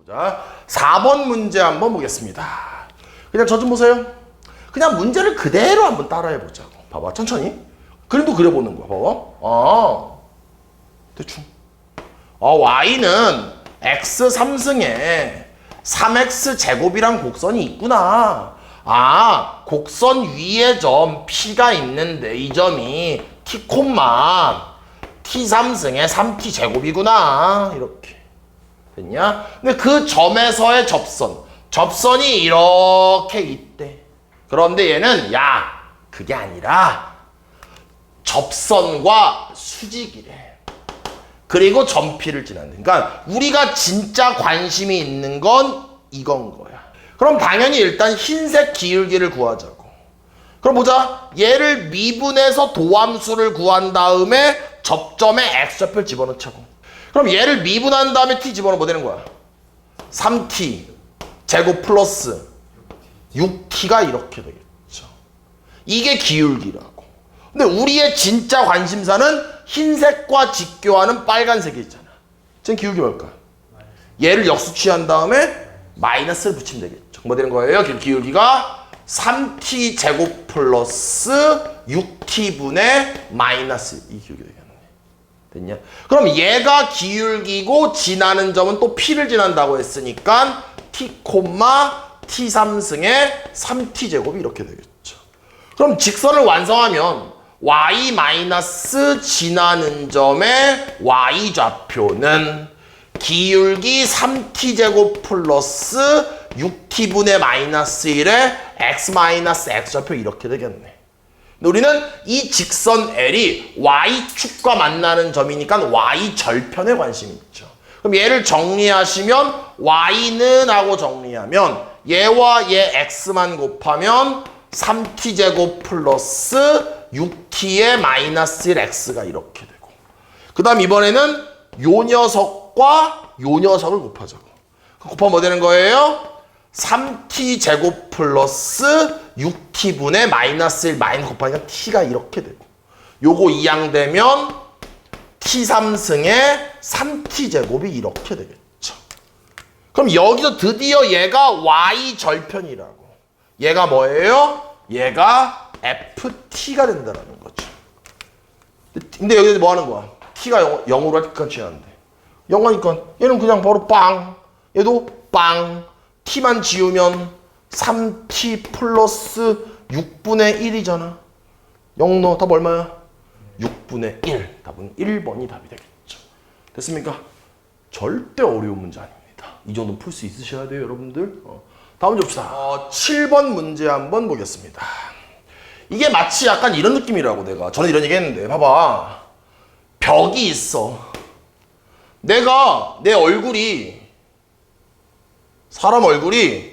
자, 4번 문제 한번 보겠습니다. 그냥 저 좀 보세요. 그냥 문제를 그대로 한번 따라해 보자고. 봐봐, 천천히. 그림도 그려보는 거야. 봐봐. 대충. y는 x 3승에 3x 제곱이란 곡선이 있구나. 곡선 위에 점 P가 있는데 이 점이 T, T 3승에 3T 제곱이구나. 이렇게. 됐냐? 근데 그 점에서의 접선이 이렇게 있대. 그런데 얘는 그게 아니라 접선과 수직이래. 그리고 점 P를 지나는. 그러니까 우리가 진짜 관심이 있는 건 이건 거야. 그럼 당연히 일단 흰색 기울기를 구하자고. 그럼 보자. 얘를 미분해서 도함수를 구한 다음에 접점에 x좌표를 집어넣자고. 그럼 얘를 미분한 다음에 t 집어넣으면 뭐 되는 거야? 3t 제곱 플러스 6t가 이렇게 되겠죠. 이게 기울기라고. 근데 우리의 진짜 관심사는 흰색과 직교하는 빨간색이잖아. 지금 기울기 뭘까? 얘를 역수 취한 다음에 마이너스를 붙이면 되겠죠. 뭐 되는 거예요? 기울기가 3t 제곱 플러스 6t분의 마이너스 이 기울기 되겠네. 됐냐? 그럼 얘가 기울기고 지나는 점은 또 p를 지난다고 했으니까 t, t 3승에 3t 제곱이 이렇게 되겠죠. 그럼 직선을 완성하면 y 마이너스 지나는 점의 y 좌표는 기울기 3t 제곱 플러스 6t분의 마이너스 1에 x 마이너스 x 좌표 이렇게 되겠네. 우리는 이 직선 L이 Y축과 만나는 점이니까 Y절편에 관심이 있죠. 그럼 얘를 정리하시면 Y는 하고 정리하면 얘와 얘 X만 곱하면 3T제곱 플러스 6T의 마이너스 1 X가 이렇게 되고, 그 다음 이번에는 요 녀석과 요 녀석을 곱하자고. 곱하면 뭐 되는 거예요? 3T제곱 플러스 6T분의 마이너스 1 마이너스 곱하니까 T가 이렇게 되고, 요거 이항되면 T3승에 3T제곱이 이렇게 되겠죠. 그럼 여기서 드디어 얘가 Y절편이라고. 얘가 뭐예요? 얘가 FT가 된다는 거죠. 근데 여기서 뭐 하는 거야? T가 0으로 할 때까지 취하는데 0 하니까 얘는 그냥 바로 빵, 얘도 빵. T만 지우면 3T 플러스 6분의 1이잖아. 0 넣어. 답 얼마야? 6분의 1. 답은 1번이 답이 되겠죠. 됐습니까? 절대 어려운 문제 아닙니다. 이 정도는 풀 수 있으셔야 돼요, 여러분들. 다음 문제 봅시다. 7번 문제 한번 보겠습니다. 이게 마치 약간 이런 느낌이라고 저는 이런 얘기 했는데, 봐봐. 벽이 있어. 내 얼굴이, 사람 얼굴이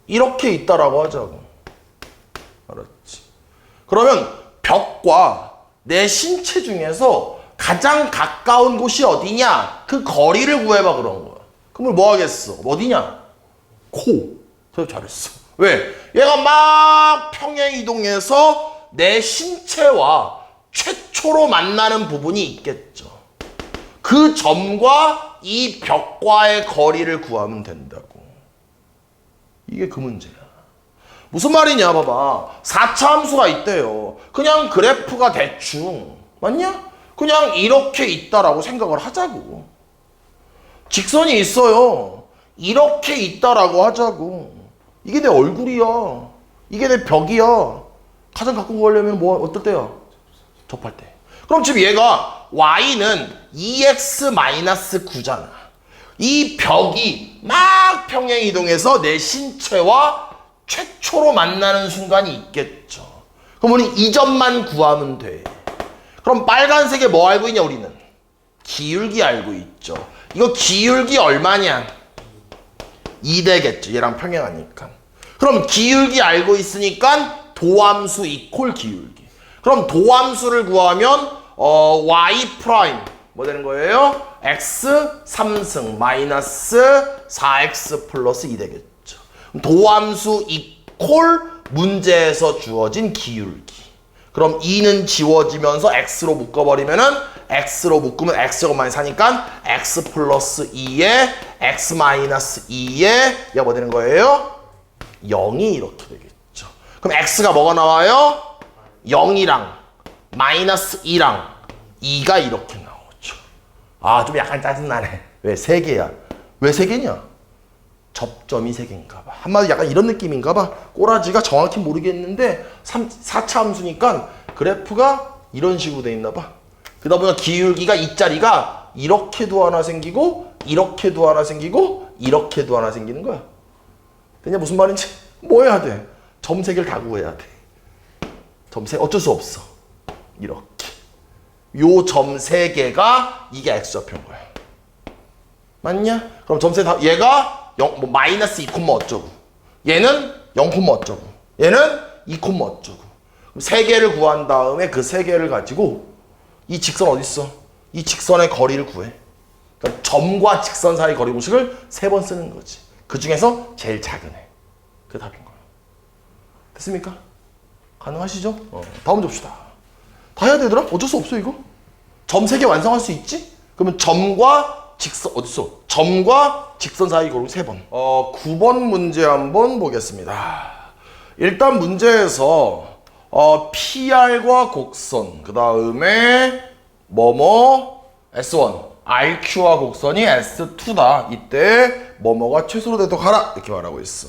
이렇게 있다라고 하자고. 알았지? 그러면 벽과 내 신체 중에서 가장 가까운 곳이 어디냐? 그 거리를 구해봐 그런 거야. 그럼 뭐 하겠어? 어디냐? 코. 잘했어. 왜? 얘가 막 평행 이동해서 내 신체와 최초로 만나는 부분이 있겠죠. 그 점과 이 벽과의 거리를 구하면 된다고. 이게 그 문제야. 무슨 말이냐 봐봐. 4차 함수가 있대요. 그냥 그래프가 대충 맞냐? 그냥 이렇게 있다라고 생각을 하자고. 직선이 있어요. 이렇게 있다라고 하자고. 이게 내 얼굴이야. 이게 내 벽이야. 가장 가까운 거 하려면 뭐 어떨 때야? 접할 때. 그럼 지금 얘가 y는 2x-9잖아. 이 벽이 막 평행 이동해서 내 신체와 최초로 만나는 순간이 있겠죠. 그럼 우리 이 점만 구하면 돼. 그럼 빨간색에 뭐 알고 있냐 우리는? 기울기 알고 있죠. 이거 기울기 얼마냐? 2 되겠죠. 얘랑 평행하니까. 그럼 기울기 알고 있으니까 도함수 이퀄 기울기. 그럼 도함수를 구하면 y 프라임 뭐 되는 거예요? x 3승 마이너스 4x 플러스 2 되겠죠. 도함수 이퀄 문제에서 주어진 기울기. 그럼 2는 지워지면서 x로 묶어버리면은 x로 묶으면 x제곱만이 사니까 x 플러스 2에 x 마이너스 2에 얘가 뭐 되는 거예요? 0이 이렇게 되겠죠. 그럼 x가 뭐가 나와요? 0이랑 마이너스 2랑 2가 이렇게 나오죠. 아, 좀 약간 짜증나네. 왜 3개야? 왜 3개냐? 접점이 3개인가 봐. 한마디로 약간 이런 느낌인가 봐. 꼬라지가 정확히 모르겠는데 4차 함수니까 그래프가 이런 식으로 돼 있나 봐. 그러다 보니까 기울기가 이 자리가 이렇게도 하나 생기고 이렇게도 하나 생기고 이렇게도 하나 생기는 거야. 되냐? 무슨 말인지? 뭐 해야 돼? 점 3개를 다 구해야 돼. 점 3개 어쩔 수 없어. 이렇게. 요 점 3개가 이게 x좌표인 거야. 맞냐? 그럼 점 3개 다 얘가 0, 뭐 마이너스 2, 어쩌고 얘는 0, 어쩌고 얘는 2, 어쩌고 3개를 구한 다음에 그 3개를 가지고 이 직선 어딨어? 이 직선의 거리를 구해. 그러니까 점과 직선 사이 거리 공식을 3번 쓰는 거지. 그 중에서 제일 작은 애. 그게 답인 거야. 됐습니까? 가능하시죠? 다음 문제 봅시다. 다 해야 되더라? 어쩔 수 없어 이거. 점 3개 완성할 수 있지? 그러면 점과 직선 어딨어? 점과 직선 사이 거리 3번. 9번 문제 한번 보겠습니다. 일단 문제에서 PR과 곡선, 그 다음에 뭐뭐 S1, RQ와 곡선이 S2다. 이때 뭐뭐가 최소로 되도록 하라 이렇게 말하고 있어.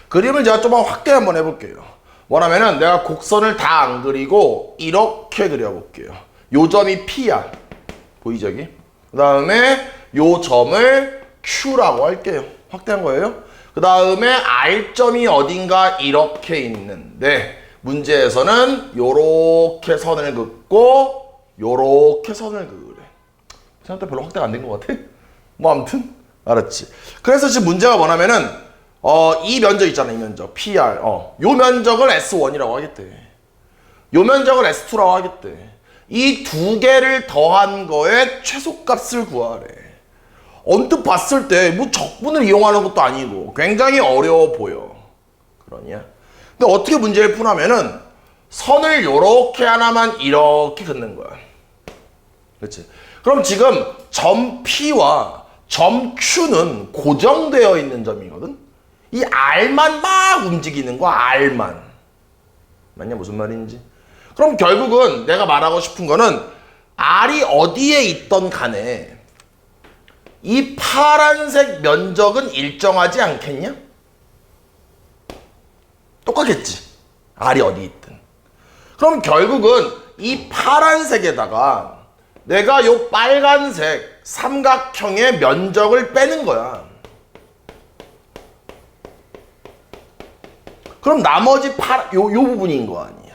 그림을 제가 좀 확대 한번 해볼게요. 뭐냐면은 내가 곡선을 다 안 그리고 이렇게 그려볼게요. 요 점이 P야. 보이죠 여기? 그 다음에 요 점을 Q라고 할게요. 확대한 거예요. 그 다음에 R점이 어딘가 이렇게 있는데 문제에서는 요렇게 선을 긋고 요렇게 선을 그으래. 생각보다 별로 확대가 안 된 것 같아? 뭐 아무튼 알았지. 그래서 지금 문제가 뭐냐면은 이 면적 있잖아. 이 면적 PR 요 면적을 S1이라고 하겠대. 요 면적을 S2라고 하겠대. 이 두 개를 더한 거에 최소값을 구하래. 언뜻 봤을 때 뭐 적분을 이용하는 것도 아니고 굉장히 어려워 보여. 그러냐? 근데 어떻게 문제를 푸냐면은 선을 요렇게 하나만 이렇게 긋는 거야. 그렇지? 그럼 지금 점 P와 점 Q는 고정되어 있는 점이거든? 이 R만 막 움직이는 거야, R만. 맞냐? 무슨 말인지? 그럼 결국은 내가 말하고 싶은 거는 R이 어디에 있던 간에 이 파란색 면적은 일정하지 않겠냐? 똑같겠지. R이 어디 있든. 그럼 결국은 이 파란색에다가 내가 요 빨간색 삼각형의 면적을 빼는 거야. 그럼 나머지 요 부분인 거 아니야.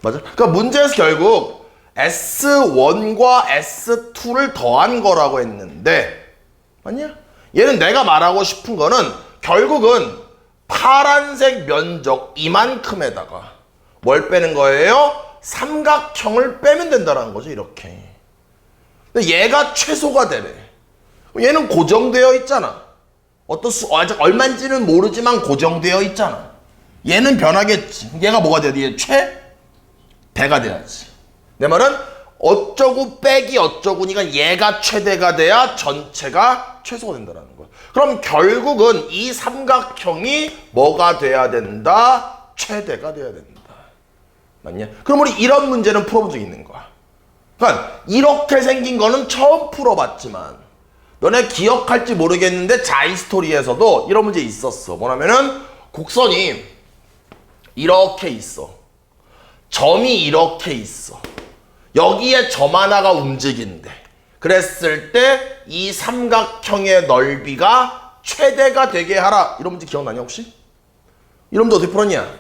맞아? 그러니까 문제에서 결국 S1과 S2를 더한 거라고 했는데 맞냐? 얘는 내가 말하고 싶은 거는 결국은 파란색 면적 이만큼에다가 뭘 빼는 거예요? 삼각형을 빼면 된다는 거죠. 이렇게. 근데 얘가 최소가 되래. 얘는 고정되어 있잖아. 아직 얼마인지는 모르지만 고정되어 있잖아. 얘는 변하겠지. 얘가 뭐가 돼야 돼? 최대가 돼야지. 내 말은 어쩌고 빼기 어쩌고니까 얘가 최대가 돼야 전체가 최소가 된다는 거야. 그럼 결국은 이 삼각형이 뭐가 돼야 된다? 최대가 돼야 된다. 맞냐? 그럼 우리 이런 문제는 풀어본 적 있는 거야. 그러니까 이렇게 생긴 거는 처음 풀어봤지만 너네 기억할지 모르겠는데 자이스토리에서도 이런 문제 있었어. 뭐냐면은 곡선이 이렇게 있어. 점이 이렇게 있어. 여기에 점 하나가 움직인대. 그랬을 때 이 삼각형의 넓이가 최대가 되게 하라. 이런 문제 기억나냐 혹시? 이런 문제 어떻게 풀었냐?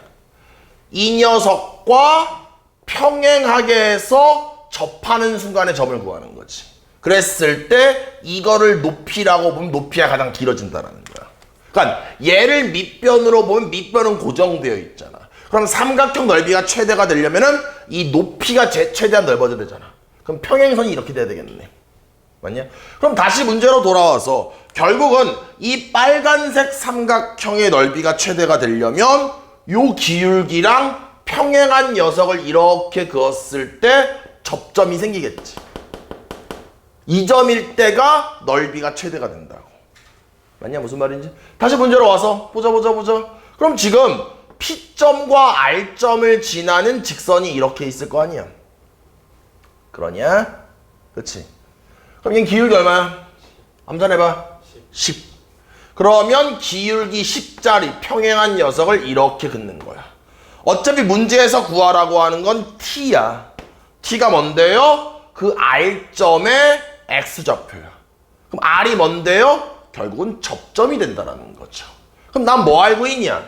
이 녀석과 평행하게 해서 접하는 순간에 점을 구하는 거지. 그랬을 때 이거를 높이라고 보면 높이가 가장 길어진다는 거야. 그러니까 얘를 밑변으로 보면 밑변은 고정되어 있잖아. 그럼 삼각형 넓이가 최대가 되려면은 이 높이가 최대한 넓어져야 되잖아. 그럼 평행선이 이렇게 돼야 되겠네. 맞냐? 그럼 다시 문제로 돌아와서 결국은 이 빨간색 삼각형의 넓이가 최대가 되려면 요 기울기랑 평행한 녀석을 이렇게 그었을 때 접점이 생기겠지. 이 점일 때가 넓이가 최대가 된다고. 맞냐? 무슨 말인지? 다시 문제로 와서 보자. 그럼 지금 P점과 R점을 지나는 직선이 이렇게 있을 거 아니야? 그러냐? 그렇지? 그럼 얘는 기울기 얼마야? 암산해봐. 10. 그러면 기울기 10짜리 평행한 녀석을 이렇게 긋는 거야. 어차피 문제에서 구하라고 하는 건 T야. T가 뭔데요? 그 R점의 X좌표야. 그럼 R이 뭔데요? 결국은 접점이 된다는 거죠. 그럼 난 뭐 알고 있냐?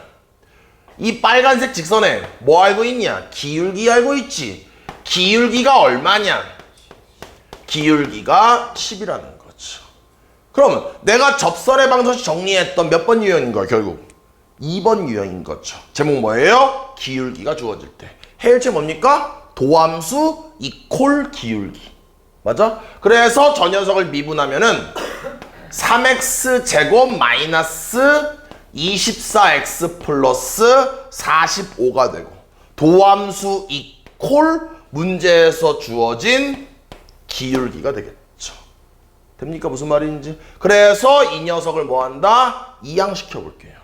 이 빨간색 직선에 뭐 알고 있냐? 기울기 알고 있지. 기울기가 얼마냐? 기울기가 10이라는 거죠. 그러면 내가 접선의 방정식 정리했던 몇 번 유형인 거야, 결국? 2번 유형인 거죠. 제목 뭐예요? 기울기가 주어질 때. 해열체 뭡니까? 도함수 이퀄 기울기. 맞아? 그래서 저 녀석을 미분하면은 3x 제곱 마이너스 24x 플러스 45가 되고 도함수 이퀄 문제에서 주어진 기울기가 되겠죠. 됩니까? 무슨 말인지. 그래서 이 녀석을 뭐한다? 이항시켜 볼게요.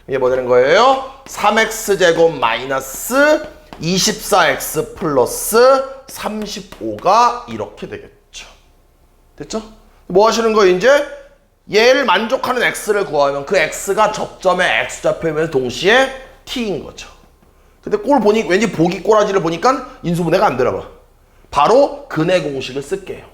이게 뭐 되는 거예요? 3x 제곱 마이너스 24x 플러스 35가 이렇게 되겠죠. 됐죠? 뭐 하시는 거예요, 이제? 얘를 만족하는 x를 구하면 그 x가 접점의 x좌표이면서 동시에 t인 거죠. 근데 꼴 보니 왠지 보기 꼬라지를 보니까 인수분해가 안 되나 봐. 바로 근해 공식을 쓸게요.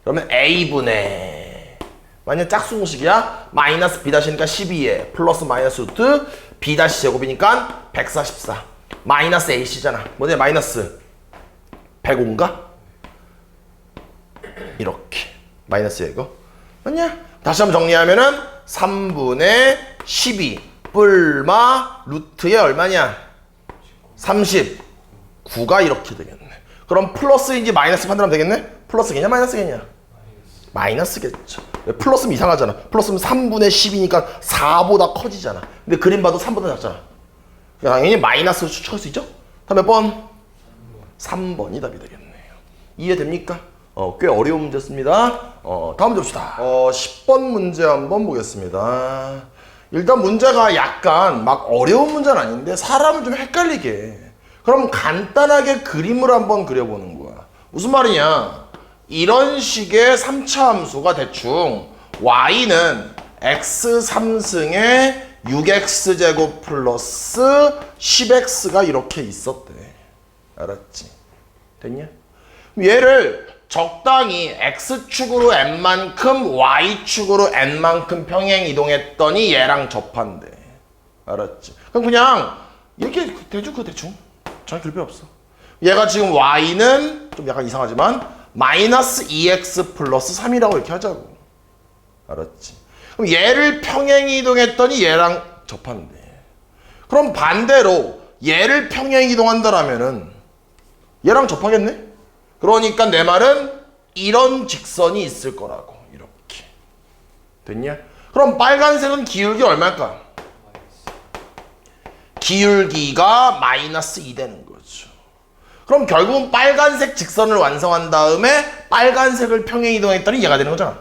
그러면 a분의 만약 짝수 공식이야. 마이너스 b-니까 12에 플러스 마이너스 루트 b-제곱이니까 144 마이너스 ac잖아. 뭐냐? 마이너스 105인가? 이렇게 마이너스야 이거. 맞냐? 다시 한번 정리하면은 3분의 12 뿔마 루트에 얼마냐? 39가 이렇게 되겠네. 그럼 플러스인지 마이너스 판단하면 되겠네? 플러스겠냐 마이너스겠냐? 마이너스겠죠. 플러스면 이상하잖아. 플러스면 3분의 10이니까 4보다 커지잖아. 근데 그림 봐도 3보다 작잖아. 당연히 마이너스로 추측할 수 있죠? 다음 몇 번? 3번이 답이 되겠네요. 이해됩니까? 꽤 어려운 문제였습니다. 다음 문제 봅시다. 10번 문제 한번 보겠습니다. 일단 문제가 약간 막 어려운 문제는 아닌데 사람을 좀 헷갈리게 해. 그럼 간단하게 그림을 한번 그려보는 거야. 무슨 말이냐? 이런 식의 3차 함수가 대충 y는 x 3승에 6x제곱 플러스 10x가 이렇게 있었대. 알았지? 됐냐? 얘를 적당히 x축으로 n만큼 y축으로 n만큼 평행 이동했더니 얘랑 접한대. 알았지? 그럼 그냥 이렇게 대충 전혀 그럴 필요 없어. 얘가 지금 y는 좀 약간 이상하지만 마이너스 2x 플러스 3이라고 이렇게 하자고. 알았지? 그럼 얘를 평행 이동했더니 얘랑 접한대. 그럼 반대로 얘를 평행 이동한다라면은 얘랑 접하겠네? 그러니까 내 말은 이런 직선이 있을 거라고. 이렇게. 됐냐? 그럼 빨간색은 기울기 얼마일까? 기울기가 마이너스 2 되는 거죠. 그럼 결국은 빨간색 직선을 완성한 다음에 빨간색을 평행 이동했더니 얘가 되는 거잖아.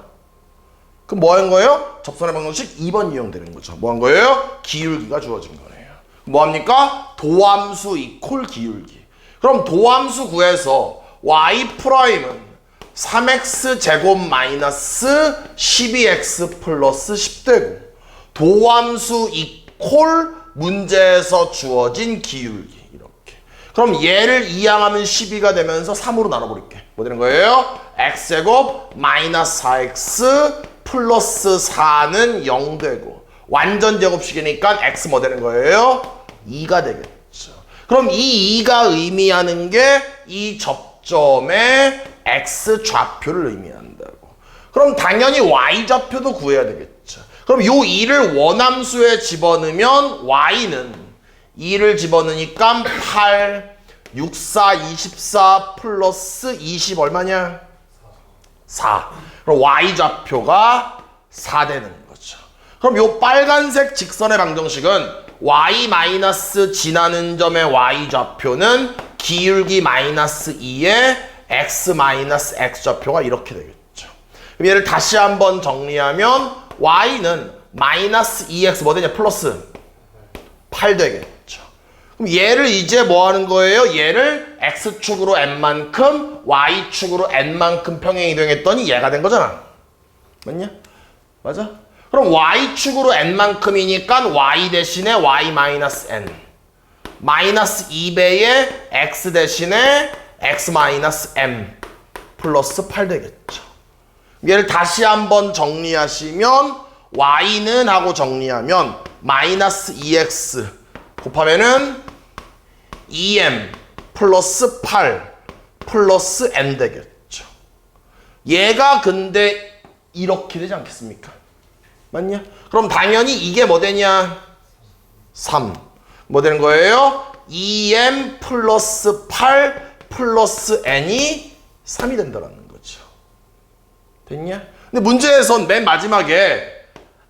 그럼 뭐 한 거예요? 접선의 방정식 2번 이용되는 거죠. 뭐 한 거예요? 기울기가 주어진 거네요. 뭐 합니까? 도함수 이퀄 기울기. 그럼 도함수 구해서 y''은 3x 제곱 마이너스 12x 플러스 10되고 도함수 이퀄 문제에서 주어진 기울기. 이렇게. 그럼 얘를 이항하면 12가 되면서 3으로 나눠버릴게. 뭐 되는 거예요? x제곱 마이너스 4x 플러스 4는 0 되고 완전 제곱식이니까 x 뭐 되는 거예요? 2가 되겠죠. 그럼 이 2가 의미하는 게 이 접점의 x 좌표를 의미한다고. 그럼 당연히 y 좌표도 구해야 되겠죠. 그럼 요 2를 원함수에 집어넣으면 y는 2를 집어넣으니까 8, 6, 4, 24 플러스 20 얼마냐? 4. 그럼 y 좌표가 4 되는 거죠. 그럼 요 빨간색 직선의 방정식은 y 마이너스 지나는 점의 y 좌표는 기울기 마이너스 2의 x 마이너스 x 좌표가 이렇게 되겠죠. 그럼 얘를 다시 한번 정리하면 y는 마이너스 2x 뭐 되냐? 플러스 8 되겠죠. 그럼 얘를 이제 뭐 하는 거예요? 얘를 x축으로 n만큼 y축으로 n만큼 평행 이동했더니 얘가 된 거잖아. 맞냐? 맞아? 그럼 y축으로 n만큼이니까 y 대신에 y 마이너스 n 마이너스 2배의 x 대신에 x 마이너스 m 플러스 8 되겠죠. 얘를 다시 한번 정리하시면 y는 하고 정리하면 마이너스 2x 곱하면은 2m 플러스 8 플러스 n 되겠죠. 얘가 근데 이렇게 되지 않겠습니까? 맞냐? 그럼 당연히 이게 뭐 되냐? 3. 뭐 되는 거예요? 2m 플러스 8 플러스 n이 3이 된다는 거죠. 됐냐? 근데 문제에선 맨 마지막에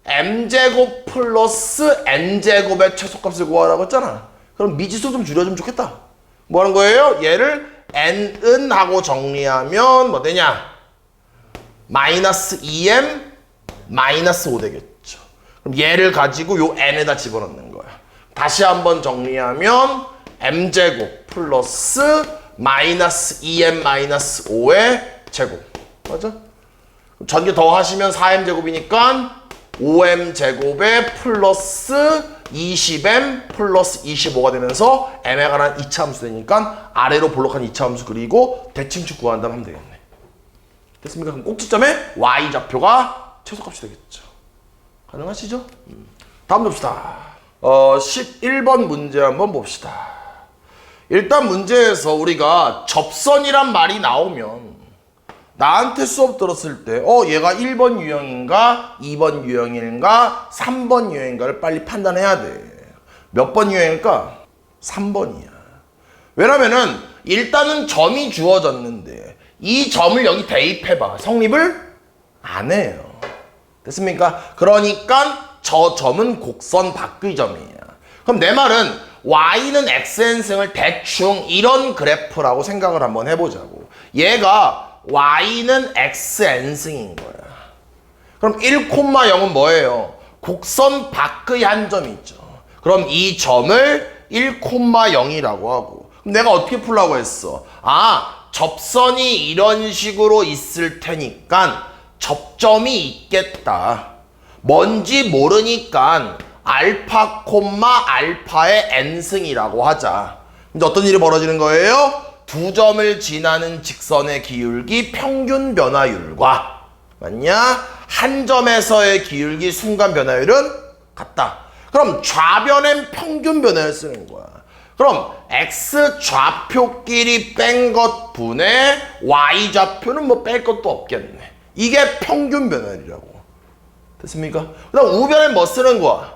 m제곱 플러스 n제곱의 최소값을 구하라고 했잖아. 그럼 미지수 좀 줄여주면 좋겠다. 뭐 하는 거예요? 얘를 n은 하고 정리하면 뭐 되냐? 마이너스 2m 마이너스 5 되겠죠. 그럼 얘를 가지고 요 n에다 집어넣는 거야. 다시 한번 정리하면 m제곱 플러스 마이너스 2m 마이너스 5의 제곱. 맞아? 전개 더 하시면 4m제곱이니까 5m제곱에 플러스 20m 플러스 25가 되면서 m에 관한 2차 함수 되니까 아래로 볼록한 2차 함수 그리고 대칭축 구한다면 하면 되겠네. 됐습니까? 그럼 꼭지점에 y좌표가 최소값이 되겠죠. 가능하시죠? 다음 봅시다. 11번 문제 한번 봅시다. 일단 문제에서 우리가 접선이란 말이 나오면 나한테 수업 들었을 때 얘가 1번 유형인가 2번 유형인가 3번 유형인가를 빨리 판단해야 돼. 몇 번 유형일까? 3번이야. 왜냐면은 일단은 점이 주어졌는데 이 점을 여기 대입해봐. 성립을 안 해요. 됐습니까? 그러니까 저 점은 곡선 밖의 점이야. 그럼 내 말은 y는 xn승을 대충 이런 그래프라고 생각을 한번 해보자고. 얘가 y는 xn승인 거야. 그럼 1,0은 뭐예요? 곡선 밖의 한 점이 있죠. 그럼 이 점을 1,0이라고 하고. 그럼 내가 어떻게 풀라고 했어? 접선이 이런 식으로 있을 테니까 접점이 있겠다. 뭔지 모르니까 알파 콤마 알파의 n승이라고 하자. 이제 어떤 일이 벌어지는 거예요? 두 점을 지나는 직선의 기울기 평균 변화율과 맞냐? 한 점에서의 기울기 순간 변화율은 같다. 그럼 좌변엔 평균 변화율 쓰는 거야. 그럼 x 좌표끼리 뺀 것 분의 y 좌표는 뭐 뺄 것도 없겠네. 이게 평균 변화율이라고. 됐습니까? 그다음 우변엔 뭐 쓰는 거야?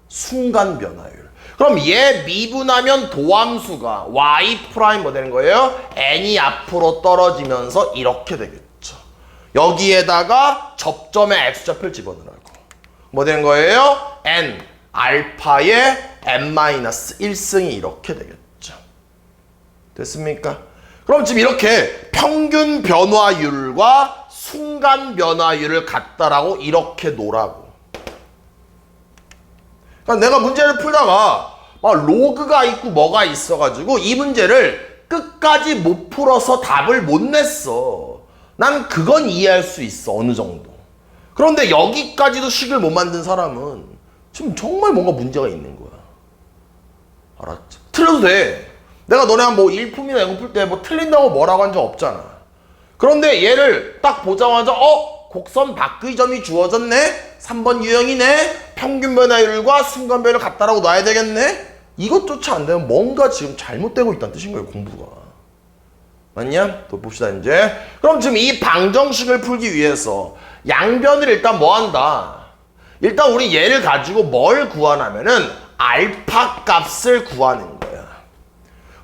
순간 변화율. 그럼 얘 미분하면 도함수가 y 프라임 뭐 되는 거예요? n이 앞으로 떨어지면서 이렇게 되겠죠. 여기에다가 접점의 x좌표를 집어넣으라고. 뭐 되는 거예요? n 알파의 n-1승이 이렇게 되겠죠. 됐습니까? 그럼 지금 이렇게 평균 변화율과 순간 변화율을 같다라고 이렇게 놓으라고. 그러니까 내가 문제를 풀다가 막 로그가 있고 뭐가 있어가지고 이 문제를 끝까지 못 풀어서 답을 못 냈어. 난 그건 이해할 수 있어, 어느 정도. 그런데 여기까지도 식을 못 만든 사람은 지금 정말 뭔가 문제가 있는 거야. 알았지? 틀려도 돼. 내가 너네가 뭐 일품이나 이거 풀 때 뭐 틀린다고 뭐라고 한 적 없잖아. 그런데 얘를 딱 보자마자 곡선 밖의 점이 주어졌네? 3번 유형이네? 평균 변화율과 순간 변화율 같다라고 놔야 되겠네? 이것조차 안 되면 뭔가 지금 잘못되고 있다는 뜻인 거예요, 공부가. 맞냐? 또 봅시다, 이제. 그럼 지금 이 방정식을 풀기 위해서 양변을 일단 뭐 한다? 일단 우리 얘를 가지고 뭘 구하냐면은 알파 값을 구하는 거야.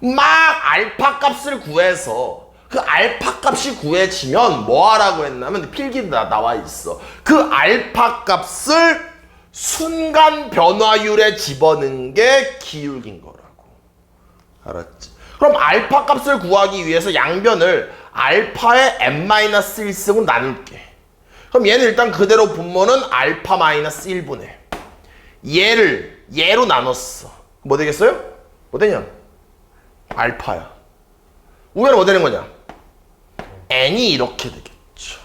막 알파 값을 구해서 그 알파 값이 구해지면 뭐 하라고 했냐면 필기에 나와 있어. 그 알파 값을 순간 변화율에 집어넣은 게 기울기인 거라고. 알았지? 그럼 알파 값을 구하기 위해서 양변을 알파의 n-1승으로 나눌게. 그럼 얘는 일단 그대로 분모는 알파 마이너스 1분의 얘를 얘로 나눴어. 뭐 되겠어요? 뭐 되냐? 알파야. 우변은 뭐 되는 거냐? n이 이렇게 되겠죠.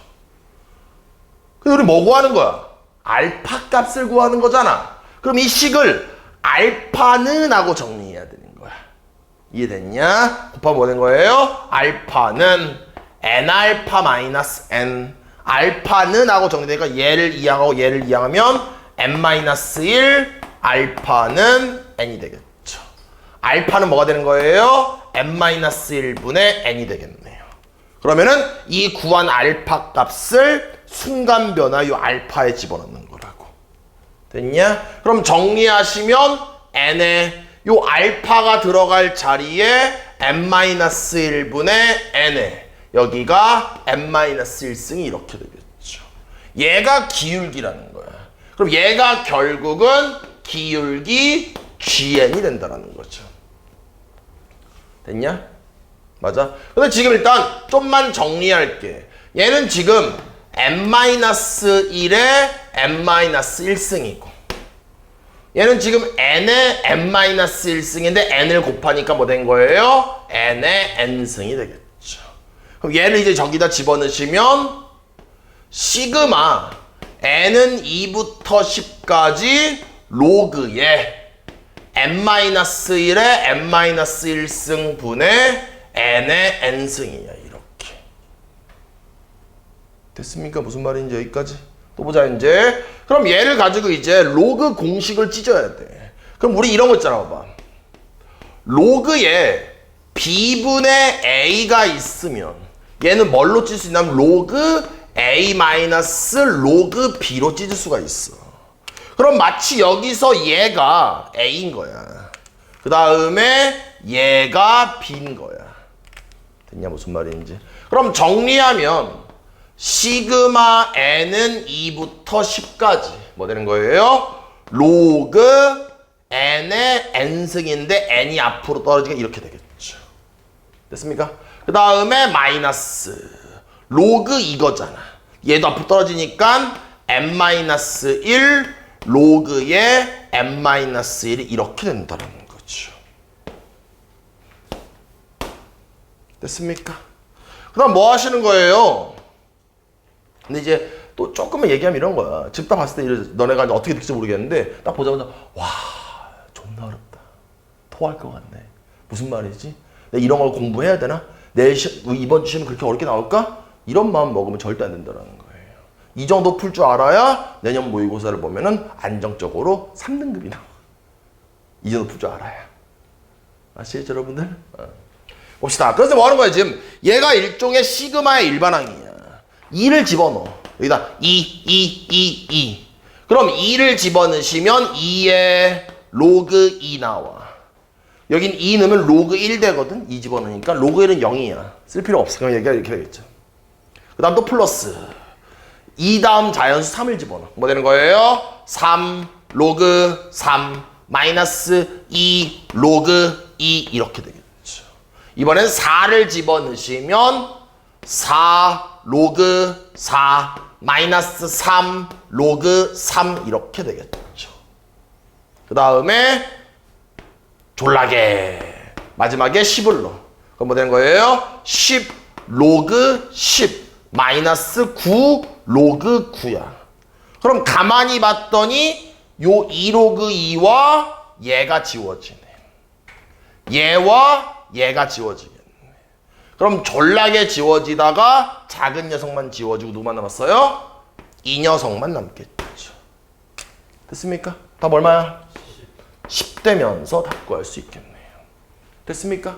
그럼 우리 뭐 구하는 거야? 알파 값을 구하는 거잖아. 그럼 이 식을 알파는 하고 정리해야 되는 거야. 이해됐냐? 곱하면 뭐 된 거예요? 알파는 n알파 마이너스 n. 알파는 하고 정리되니까 얘를 이항하고 얘를 이항하면 n 마이너스 1 알파는 n이 되겠죠. 알파는 뭐가 되는 거예요? n 마이너스 1분의 n이 되겠네요. 그러면은 이 구한 알파 값을 순간 변화 요 알파에 집어넣는 거라고. 됐냐? 그럼 정리하시면 n에 요 알파가 들어갈 자리에 n-1분의 n에 여기가 n-1승이 이렇게 되겠죠. 얘가 기울기라는 거야. 그럼 얘가 결국은 기울기 GN이 된다는 거죠. 됐냐? 맞아? 근데 지금 일단 좀만 정리할게. 얘는 지금 n-1에 n-1승이고 얘는 지금 n의 n-1승인데 n을 곱하니까 뭐 된 거예요? n의 n승이 되겠죠. 그럼 얘를 이제 저기다 집어넣으시면 시그마 n은 2부터 10까지 로그에 n-1에 n-1승 분의 n의 n승이야. 이렇게 됐습니까? 무슨 말인지 여기까지? 또 보자 이제. 그럼 얘를 가지고 이제 로그 공식을 찢어야 돼. 그럼 우리 이런 거 있잖아. 봐봐. 로그에 b분의 a가 있으면 얘는 뭘로 찢을 수 있냐면 로그 a 마이너스 로그 b로 찢을 수가 있어. 그럼 마치 여기서 얘가 a인 거야. 그 다음에 얘가 b인 거야. 됐냐? 무슨 말인지. 그럼 정리하면 시그마 n은 2부터 10까지 뭐 되는 거예요? 로그 n의 n승인데 n이 앞으로 떨어지니까 이렇게 되겠죠. 됐습니까? 그 다음에 마이너스 로그 이거잖아. 얘도 앞으로 떨어지니까 n-1 로그의 n-1이 이렇게 된다는 거죠. 됐습니까? 그 다음 뭐 하시는 거예요? 근데 이제 또 조금만 얘기하면 이런 거야. 집 딱 봤을 때 너네가 어떻게 느낄지 모르겠는데 딱 보자마자 와 존나 어렵다. 토할 것 같네. 무슨 말이지? 내가 이런 걸 공부해야 되나? 내일 이번 시험은 그렇게 어렵게 나올까? 이런 마음 먹으면 절대 안 된다는 거예요. 이 정도 풀 줄 알아야 내년 모의고사를 보면은 안정적으로 3등급이 나와. 이 정도 풀 줄 알아야. 아시겠죠 여러분들? 봅시다. 그래서 뭐 하는 거야 지금? 얘가 일종의 시그마의 일반항이야. 2를 집어넣어. 여기다 2. 그럼 2를 집어넣으시면 2에 로그 2 나와. 여긴 2 넣으면 로그 1 되거든? 2 집어넣으니까 로그 1은 0이야. 쓸 필요 없어. 그럼 얘가 이렇게 되겠죠. 그 다음 또 플러스 2 다음 자연수 3을 집어넣어. 뭐 되는 거예요? 3 로그 3 마이너스 2 로그 2 이렇게 되겠죠. 이번엔 4를 집어넣으시면 4 로그 4 마이너스 3 로그 3 이렇게 되겠죠. 그 다음에 졸라게 마지막에 10을 넣어. 그럼 뭐 되는 거예요? 10 로그 10 마이너스 9 로그 9야. 그럼 가만히 봤더니 요 2 로그 2와 얘가 지워지네. 얘와 얘가 지워지겠네. 그럼 졸라게 지워지다가 작은 녀석만 지워지고 누구만 남았어요? 이 녀석만 남겠죠. 됐습니까? 답 얼마야? 10되면서 답 구할 수 있겠네요. 됐습니까?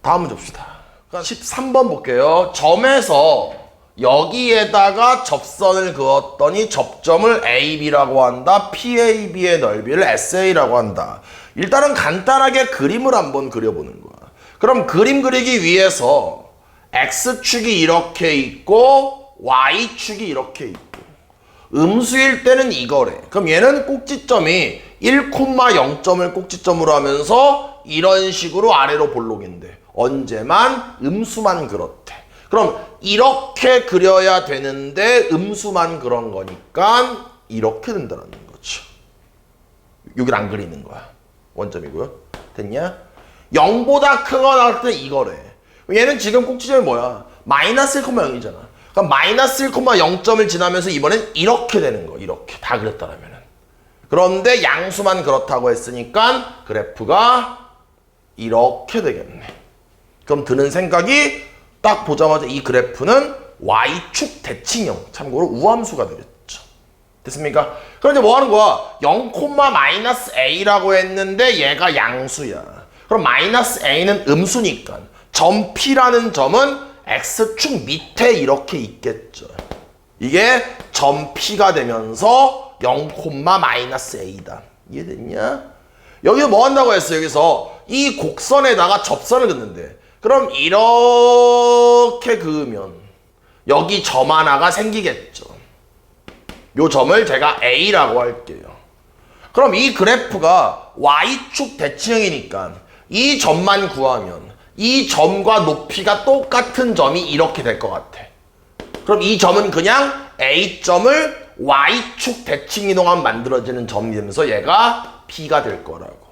다음 문제 봅시다. 13번 볼게요. 점에서 여기에다가 접선을 그었더니 접점을 AB라고 한다. PAB의 넓이를 SA라고 한다. 일단은 간단하게 그림을 한번 그려보는 거야. 그럼 그림 그리기 위해서 X축이 이렇게 있고 Y축이 이렇게 있고 음수일 때는 이거래. 그럼 얘는 꼭지점이 1,0점을 꼭지점으로 하면서 이런 식으로 아래로 볼록인데 언제만 음수만 그렇대. 그럼 이렇게 그려야 되는데 음수만 그런 거니까 이렇게 된다는 거죠. 여기를 안 그리는 거야. 원점이고요. 됐냐? 0보다 큰 거 나올 때 이거래. 얘는 지금 꼭 지점이 뭐야? 마이너스 1,0이잖아. 그럼 마이너스 1,0점을 지나면서 이번엔 이렇게 되는 거. 이렇게 다 그렸다라면은. 그런데 양수만 그렇다고 했으니까 그래프가 이렇게 되겠네. 그럼 드는 생각이 딱 보자마자 이 그래프는 Y축 대칭형. 참고로 우함수가 되겠죠. 됐습니까? 그럼 이제 뭐 하는 거야? 0,-A라고 했는데 얘가 양수야. 그럼 마이너스 A는 음수니까 점 P라는 점은 X축 밑에 이렇게 있겠죠. 이게 점 P가 되면서 0,-A다. 이해됐냐? 여기서 뭐 한다고 했어? 여기서 이 곡선에다가 접선을 긋는데 그럼 이렇게 그으면 여기 점 하나가 생기겠죠. 요 점을 제가 A라고 할게요. 그럼 이 그래프가 Y축 대칭형이니까 이 점만 구하면 이 점과 높이가 똑같은 점이 이렇게 될 것 같아. 그럼 이 점은 그냥 A점을 Y축 대칭 이동하면 만들어지는 점이 되면서 얘가 P가 될 거라고.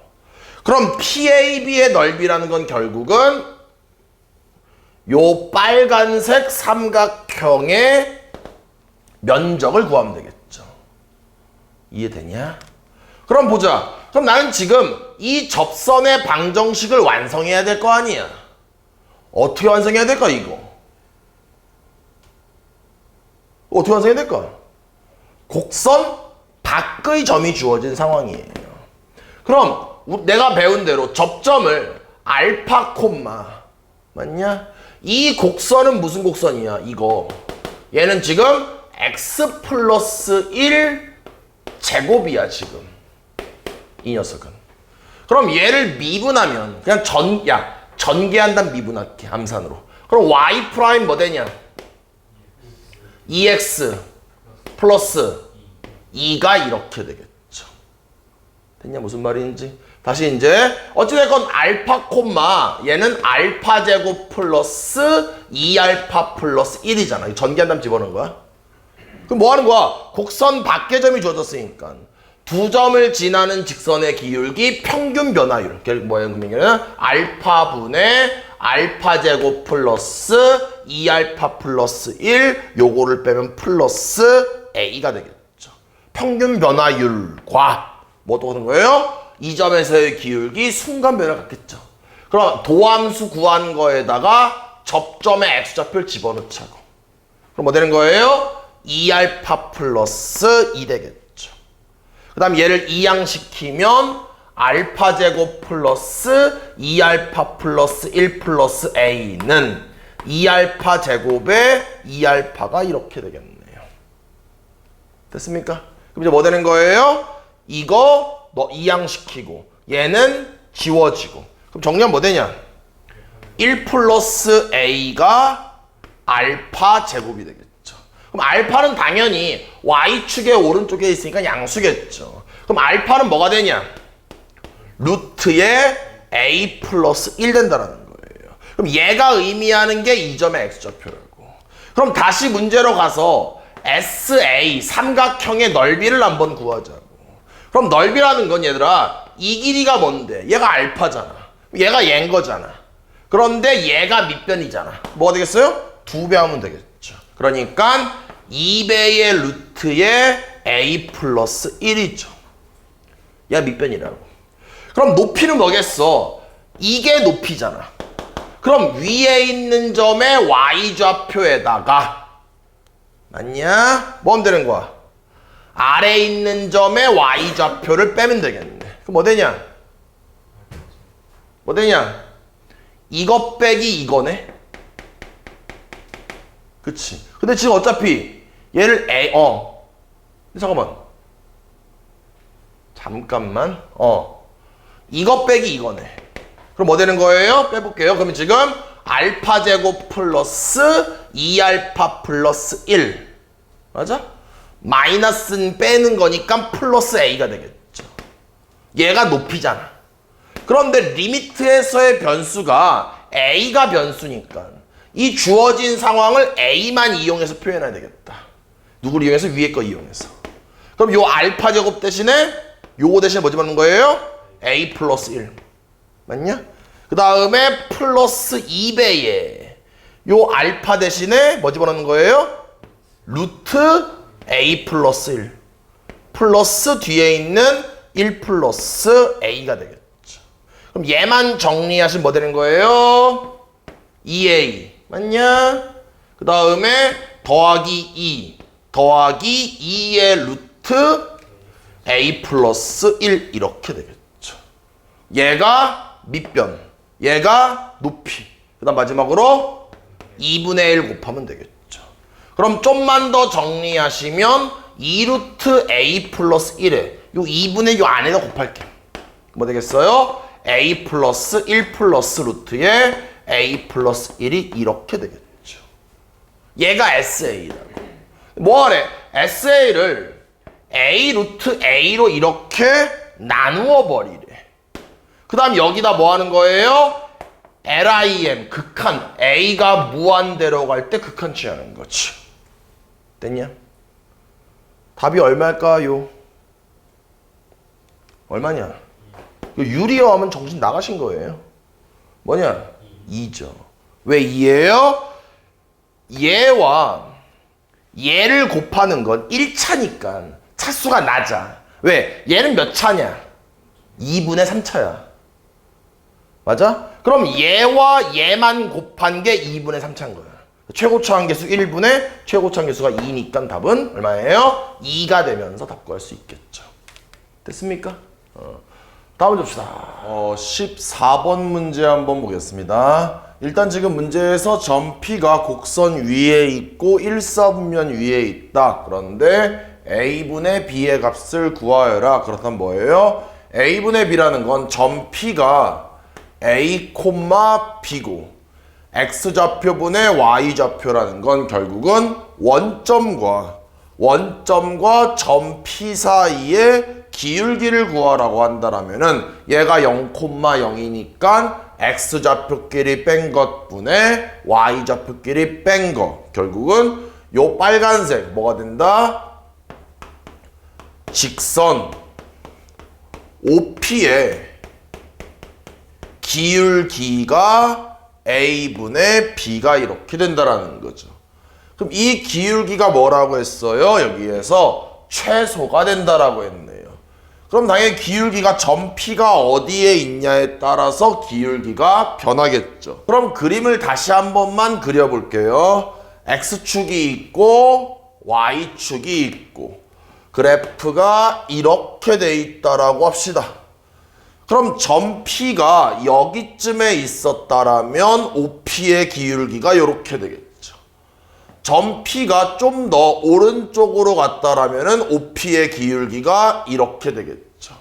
그럼 PAB의 넓이라는 건 결국은 요 빨간색 삼각형의 면적을 구하면 되겠죠. 이해되냐? 그럼 보자. 그럼 나는 지금 이 접선의 방정식을 완성해야 될 거 아니야. 어떻게 완성해야 될까 이거? 어떻게 완성해야 될까? 곡선 밖의 점이 주어진 상황이에요. 그럼 내가 배운 대로 접점을 알파 콤마 맞냐? 이 곡선은 무슨 곡선이야? 이거. 얘는 지금 x 플러스 1 제곱이야 지금. 이 녀석은. 그럼 얘를 미분하면 그냥 전개한다면 미분할게 암산으로. 그럼 y 프라임 뭐 되냐? 2x 플러스 2가 이렇게 되겠죠. 됐냐? 무슨 말인지? 다시 이제 어찌됐건 알파 콤마 얘는 알파 제곱 플러스 2알파 플러스 1이잖아. 전개한다면 집어넣은 거야. 그럼 뭐 하는 거야? 곡선 밖의 점이 주어졌으니까 두 점을 지나는 직선의 기울기 평균 변화율. 뭐예요? 그러면 알파 분의 알파 제곱 플러스 2알파 플러스 1 요거를 빼면 플러스 A가 되겠죠. 평균 변화율과 뭐 또 하는 거예요? 이 점에서의 기울기 순간 변화 같겠죠. 그럼 도함수 구한 거에다가 접점의 X좌표를 집어넣자고. 그럼 뭐 되는 거예요? 2알파 플러스 2 되겠죠. 그 다음 얘를 이항시키면 알파 제곱 플러스 2알파 플러스 1 플러스 A는 2알파 제곱에 2알파가 이렇게 되겠네요. 됐습니까? 그럼 이제 뭐 되는 거예요? 이거 너 이항시키고 얘는 지워지고 그럼 정리하면 뭐 되냐? 1 플러스 A가 알파 제곱이 되겠죠. 그럼 알파는 당연히 Y축의 오른쪽에 있으니까 양수겠죠. 그럼 알파는 뭐가 되냐? 루트의 A 플러스 1 된다는 거예요. 그럼 얘가 의미하는 게 이 점의 X좌표라고. 그럼 다시 문제로 가서 SA 삼각형의 넓이를 한번 구하자고. 그럼 넓이라는 건 얘들아 이 길이가 뭔데? 얘가 알파잖아. 얘가 얘인 거잖아. 그런데 얘가 밑변이잖아. 뭐가 되겠어요? 2배 하면 되겠죠. 그러니까 2배의 루트의 A 플러스 1이죠. 얘가 밑변이라고. 그럼 높이는 뭐겠어? 이게 높이잖아. 그럼 위에 있는 점의 Y좌표에다가 맞냐? 뭐 하면 되는 거야? 아래에 있는 점의 Y좌표를 빼면 되겠네. 그럼 뭐 되냐? 뭐 되냐? 이거 빼기 이거네? 그치? 근데 지금 어차피 얘를 잠깐만 이거 빼기 이거네. 그럼 뭐 되는 거예요? 빼볼게요. 그러면 지금 알파 제곱 플러스 2알파 플러스 1 맞아? 마이너스는 빼는 거니까 플러스 A가 되겠죠. 얘가 높이잖아. 그런데 리미트에서의 변수가 A가 변수니까 이 주어진 상황을 A만 이용해서 표현해야 되겠다. 누구를 이용해서? 위에 거 이용해서. 그럼 요 알파 제곱 대신에 요거 대신에 뭐 집어넣는 거예요? A 플러스 1. 맞냐? 그 다음에 플러스 2배에 요 알파 대신에 뭐 집어넣는 거예요? 루트 A 플러스 1. 플러스 뒤에 있는 1 플러스 A가 되겠죠. 그럼 얘만 정리하시면 뭐 되는 거예요? 2A. 맞냐? 그 다음에 더하기 2. 더하기 2의 루트 A 플러스 1 이렇게 되겠죠. 얘가 밑변. 얘가 높이. 그 다음 마지막으로 2분의 1 곱하면 되겠죠. 그럼 좀만 더 정리하시면 2루트 A 플러스 1에 요 2분의 요 안에다 곱할게. 뭐 되겠어요? A 플러스 1 플러스 루트에 A 플러스 1이 이렇게 되겠죠. 얘가 SA라고. 뭐하래? SA를 A 루트 A로 이렇게 나누어 버리래. 그 다음 여기다 뭐 하는 거예요? LIM, 극한. A가 무한대로 갈 때 극한 취하는 거지. 됐냐? 답이 얼마일까요? 얼마냐? 유리어 하면 정신 나가신 거예요. 뭐냐? 2죠. 왜 2예요? 얘와 얘를 곱하는 건 1차니까 차수가 낮아. 왜? 얘는 몇 차냐? 2분의 3차야. 맞아? 그럼 얘와 얘만 곱한 게 2분의 3차인 거야. 최고차 한계수 1분의 최고차 한계수가 2니까 답은 얼마예요? 2가 되면서 답 구할 수 있겠죠. 됐습니까? 다음 줍시다. 14번 문제 한번 보겠습니다. 일단 지금 문제에서 점 P가 곡선 위에 있고 1사분면 위에 있다. 그런데 A분의 B의 값을 구하여라. 그렇다면 뭐예요? A분의 B라는 건 점 P가 A, B고 X좌표분의 Y좌표라는 건 결국은 원점과 점 P 사이의 기울기를 구하라고 한다라면은 얘가 0,0이니까 X좌표끼리 뺀 것분의 Y좌표끼리 뺀 거. 결국은 요 빨간색 뭐가 된다? 직선 OP의 기울기가 A분의 B가 이렇게 된다라는 거죠. 그럼 이 기울기가 뭐라고 했어요? 여기에서 최소가 된다라고 했네요. 그럼 당연히 기울기가 점 P가 어디에 있냐에 따라서 기울기가 변하겠죠. 그럼 그림을 다시 한 번만 그려볼게요. X축이 있고 Y축이 있고 그래프가 이렇게 돼 있다라고 합시다. 그럼 점 P가 여기쯤에 있었다라면 OP의 기울기가 이렇게 되겠죠. 점 P가 좀 더 오른쪽으로 갔다라면 OP의 기울기가 이렇게 되겠죠.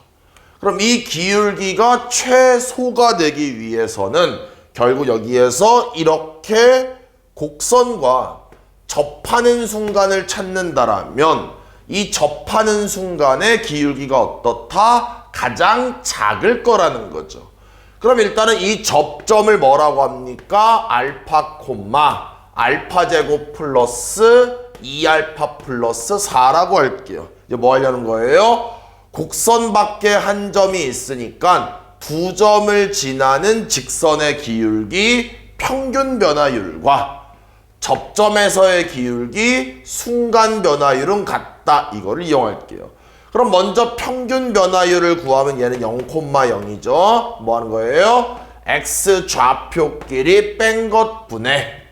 그럼 이 기울기가 최소가 되기 위해서는 결국 여기에서 이렇게 곡선과 접하는 순간을 찾는다라면 이 접하는 순간의 기울기가 어떻다? 가장 작을 거라는 거죠. 그럼 일단은 이 접점을 뭐라고 합니까? 알파 콤마 알파 제곱 플러스 2알파 플러스 4라고 할게요. 이제 뭐 하려는 거예요? 곡선 밖에 한 점이 있으니까 두 점을 지나는 직선의 기울기 평균 변화율과 접점에서의 기울기 순간 변화율은 같다. 이거를 이용할게요. 그럼 먼저 평균 변화율을 구하면 얘는 0,0이죠. 뭐 하는 거예요? X 좌표끼리 뺀 것분의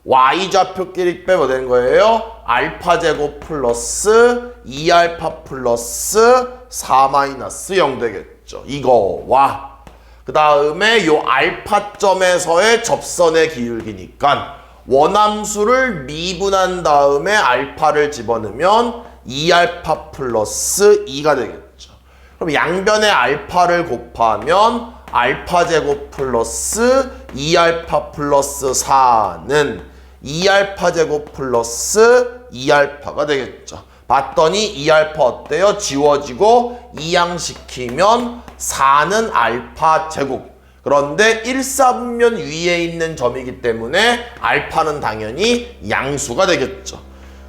Y 좌표끼리 빼면 되는 거예요. 알파 제곱 플러스 2알파 플러스 4 마이너스 0 되겠죠. 이거와 그 다음에 요 알파점에서의 접선의 기울기니까 원함수를 미분한 다음에 알파를 집어넣으면 2알파 플러스 2가 되겠죠. 그럼 양변의 알파를 곱하면 알파 제곱 플러스 2알파 플러스 4는 2알파 제곱 플러스 2알파가 되겠죠. 봤더니 2알파 어때요? 지워지고 이항시키면 4는 알파 제곱. 그런데 1사분면 위에 있는 점이기 때문에 알파는 당연히 양수가 되겠죠.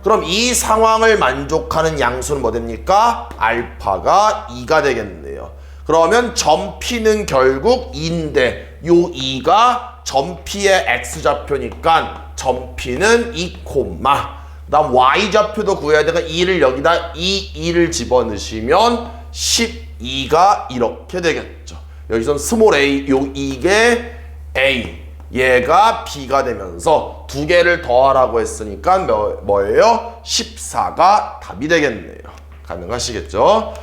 그럼 이 상황을 만족하는 양수는 뭐 됩니까? 알파가 2가 되겠네요. 그러면 점 P는 결국 2인데 요 2가 점 P의 X좌표니까 점 P는 2, 그다음 Y좌표도 구해야 되니까 2를 여기다 2를 집어넣으시면 12가 이렇게 되겠죠. 여기선 스몰 a, 요 이게 a, 얘가 b가 되면서 두 개를 더하라고 했으니까 뭐예요? 14가 답이 되겠네요. 가능하시겠죠?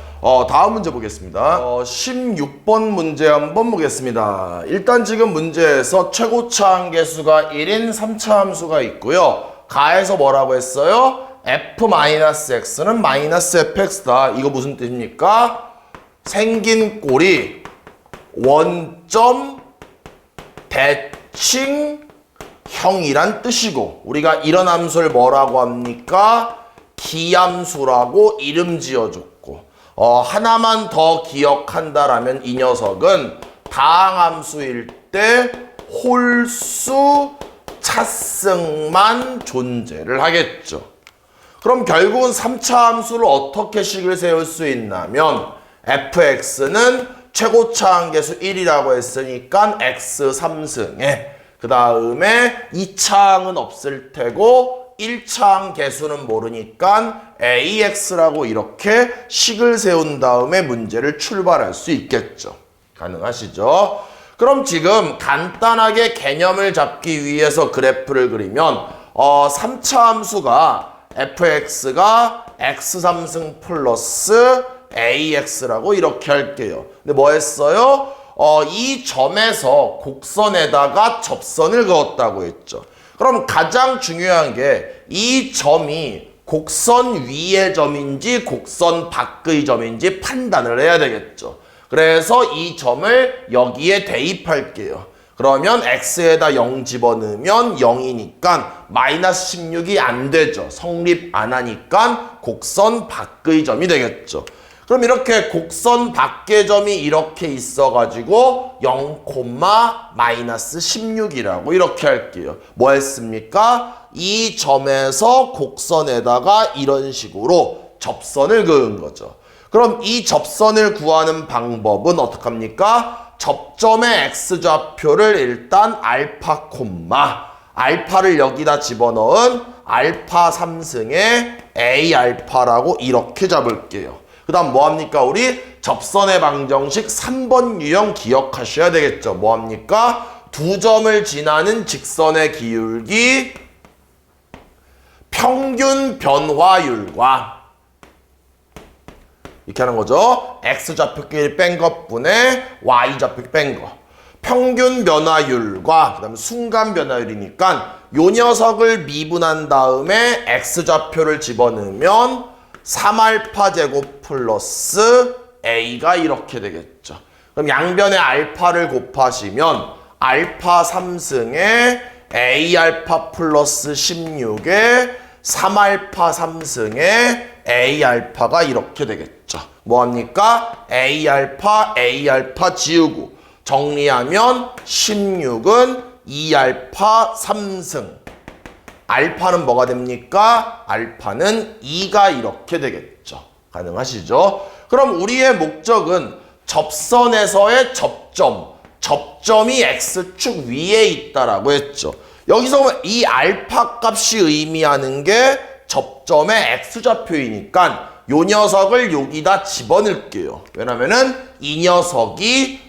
다음 문제 보겠습니다. 16번 문제 한번 보겠습니다. 일단 지금 문제에서 최고차 함계수가 1인 3차 함수가 있고요. 가에서 뭐라고 했어요? f-x는 -fx다. 이거 무슨 뜻입니까? 생긴 꼴이 원점 대칭형이란 뜻이고, 우리가 이런 함수를 뭐라고 합니까? 기함수라고 이름 지어줬고, 하나만 더 기억한다라면 이 녀석은 다항함수일 때 홀수 차승만 존재를 하겠죠. 그럼 결국은 3차 함수를 어떻게 식을 세울 수 있냐면 fx는 최고차 함계수 1이라고 했으니까 x 3승에, 그 다음에 2차항은 없을 테고 1차항 계수는 모르니까 ax라고 이렇게 식을 세운 다음에 문제를 출발할 수 있겠죠. 가능하시죠? 그럼 지금 간단하게 개념을 잡기 위해서 그래프를 그리면 3차 함수가 fx가 x3승 플러스 ax라고 이렇게 할게요. 근데 뭐 했어요? 이 점에서 곡선에다가 접선을 그었다고 했죠. 그럼 가장 중요한 게 이 점이 곡선 위의 점인지 곡선 밖의 점인지 판단을 해야 되겠죠. 그래서 이 점을 여기에 대입할게요. 그러면 x에다 0 집어넣으면 0이니까 마이너스 16이 안 되죠. 성립 안 하니까 곡선 밖의 점이 되겠죠. 그럼 이렇게 곡선 밖의 점이 이렇게 있어가지고 0, 마이너스 16이라고 이렇게 할게요. 뭐 했습니까? 이 점에서 곡선에다가 이런 식으로 접선을 그은 거죠. 그럼 이 접선을 구하는 방법은 어떡합니까? 접점의 x좌표를 일단 알파, 알파를 여기다 집어넣은 알파 3승의 a 알파라고 이렇게 잡을게요. 그 다음 뭐합니까? 우리 접선의 방정식 3번 유형 기억하셔야 되겠죠. 뭐합니까? 두 점을 지나는 직선의 기울기 평균 변화율과 이렇게 하는 거죠. x좌표끼리 뺀 것분의 y좌표끼리 뺀 거. 평균 변화율과 그 다음에 순간 변화율이니까 요 녀석을 미분한 다음에 x좌표를 집어넣으면 3알파 제곱 플러스 a가 이렇게 되겠죠. 그럼 양변에 알파를 곱하시면 알파 3승에 a 알파 플러스 16에 3알파 3승에 a 알파가 이렇게 되겠죠. 뭐합니까? a 알파 지우고 정리하면 16은 2알파 3승. 알파는 뭐가 됩니까? 알파는 2가 이렇게 되겠죠. 가능하시죠? 그럼 우리의 목적은 접선에서의 접점이 x축 위에 있다라고 했죠. 여기서 이 알파 값이 의미하는 게 접점의 x좌표이니까 요 녀석을 여기다 집어넣을게요. 왜냐면은 이 녀석이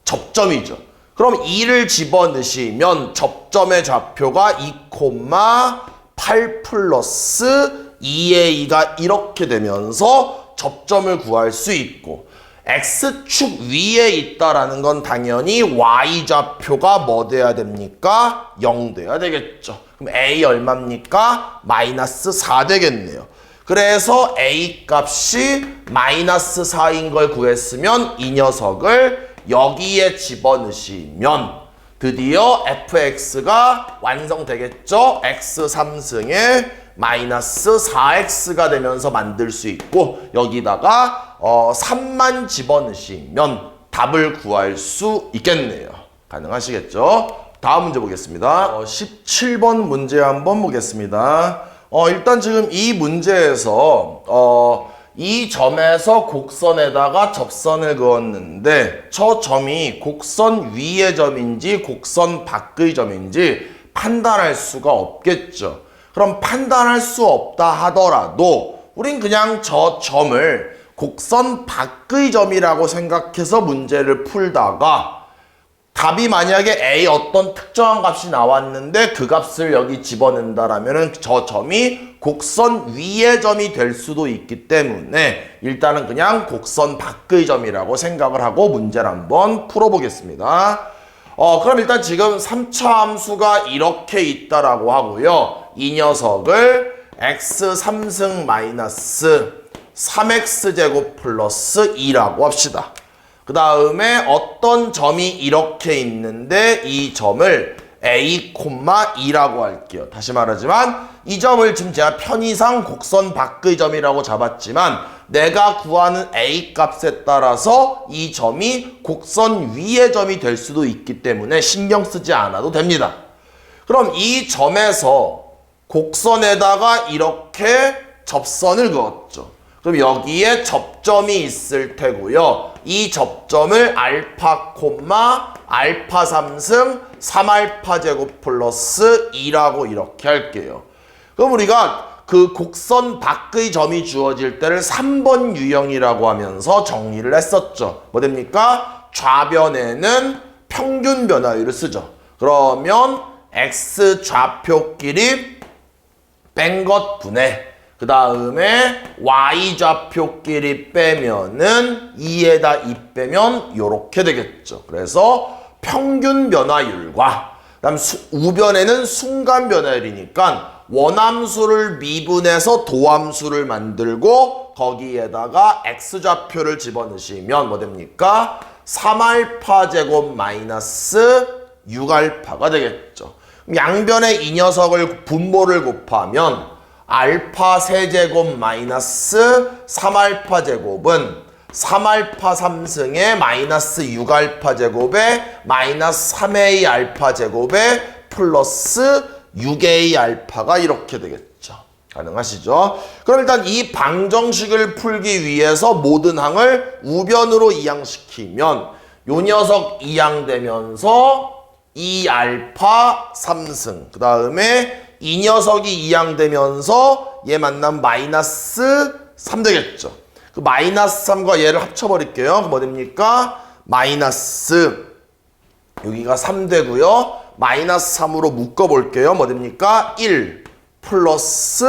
접점이죠. 그럼 2를 집어넣으시면 접점의 좌표가 2,8 플러스 2의 2가 이렇게 되면서 접점을 구할 수 있고, x축 위에 있다라는 건 당연히 y좌표가 뭐 돼야 됩니까? 0 돼야 되겠죠. 그럼 a 얼마입니까? 마이너스 4 되겠네요. 그래서 a 값이 마이너스 4인 걸 구했으면 이 녀석을 여기에 집어넣으시면 드디어 fx가 완성되겠죠? x 3승에 마이너스 4x가 되면서 만들 수 있고, 여기다가 3만 집어넣으시면 답을 구할 수 있겠네요. 가능하시겠죠? 다음 문제 보겠습니다. 17번 문제 한번 보겠습니다. 일단 지금 이 문제에서 이 점에서 곡선에다가 접선을 그었는데 저 점이 곡선 위의 점인지 곡선 밖의 점인지 판단할 수가 없겠죠. 그럼 판단할 수 없다 하더라도 우린 그냥 저 점을 곡선 밖의 점이라고 생각해서 문제를 풀다가 답이 만약에 A 어떤 특정한 값이 나왔는데 그 값을 여기 집어넣는다라면 저 점이 곡선 위의 점이 될 수도 있기 때문에 일단은 그냥 곡선 밖의 점이라고 생각을 하고 문제를 한번 풀어보겠습니다. 그럼 일단 지금 3차 함수가 이렇게 있다라고 하고요. 이 녀석을 x 3승 마이너스 3x제곱 플러스 2라고 합시다. 그 다음에 어떤 점이 이렇게 있는데 이 점을 a, 2라고 할게요. 다시 말하지만 이 점을 지금 제가 편의상 곡선 밖의 점이라고 잡았지만 내가 구하는 a 값에 따라서 이 점이 곡선 위의 점이 될 수도 있기 때문에 신경 쓰지 않아도 됩니다. 그럼 이 점에서 곡선에다가 이렇게 접선을 그었죠. 그럼 여기에 접점이 있을 테고요. 이 접점을 알파, 알파 3승 3알파 제곱 플러스 2라고 이렇게 할게요. 그럼 우리가 그 곡선 밖의 점이 주어질 때를 3번 유형이라고 하면서 정리를 했었죠. 뭐 됩니까? 좌변에는 평균 변화율을 쓰죠. 그러면 x 좌표끼리 뺀 것 분해 그 다음에 y좌표끼리 빼면은 2에다 2 빼면 요렇게 되겠죠. 그래서 평균 변화율과 그다음 우변에는 순간 변화율이니까 원함수를 미분해서 도함수를 만들고 거기에다가 x좌표를 집어넣으시면 뭐 됩니까? 3알파 제곱 마이너스 6알파가 되겠죠. 양변에 이 녀석을 분모를 곱하면 알파 세제곱 마이너스 3알파 제곱은 3알파 3승에 마이너스 6알파 제곱에 마이너스 3a 알파 제곱에 플러스 6a 알파가 이렇게 되겠죠. 가능하시죠? 그럼 일단 이 방정식을 풀기 위해서 모든 항을 우변으로 이항시키면 요 녀석 이항되면서 2알파 3승 그 다음에 이 녀석이 이항되면서 얘 만나면 마이너스 3 되겠죠. 그 마이너스 3과 얘를 합쳐버릴게요. 뭐 됩니까? 마이너스 여기가 3 되고요. 마이너스 3으로 묶어볼게요. 뭐 됩니까? 1 플러스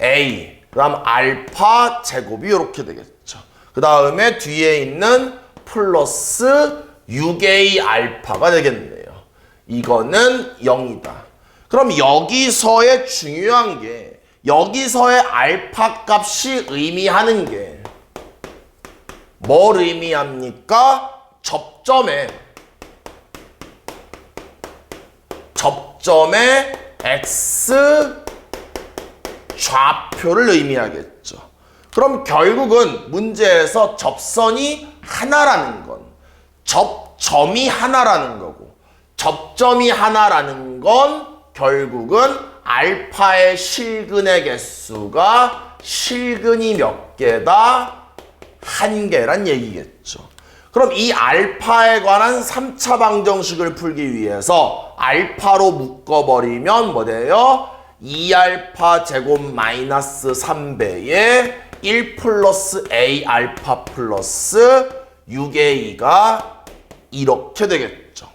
a 그 다음 알파 제곱이 이렇게 되겠죠. 그 다음에 뒤에 있는 플러스 6a 알파가 되겠네요. 이거는 0이다. 그럼 여기서의 중요한 게 여기서의 알파 값이 의미하는 게 뭘 의미합니까? 접점에 x 좌표를 의미하겠죠. 그럼 결국은 문제에서 접선이 하나라는 건 접점이 하나라는 거고 접점이 하나라는 건 결국은 알파의 실근의 개수가 실근이 몇 개다? 1개란 얘기겠죠. 그럼 이 알파에 관한 3차 방정식을 풀기 위해서 알파로 묶어버리면 뭐 돼요? 2알파 제곱 마이너스 3배에 1 플러스 a 알파 플러스 6a가 이렇게 되겠죠.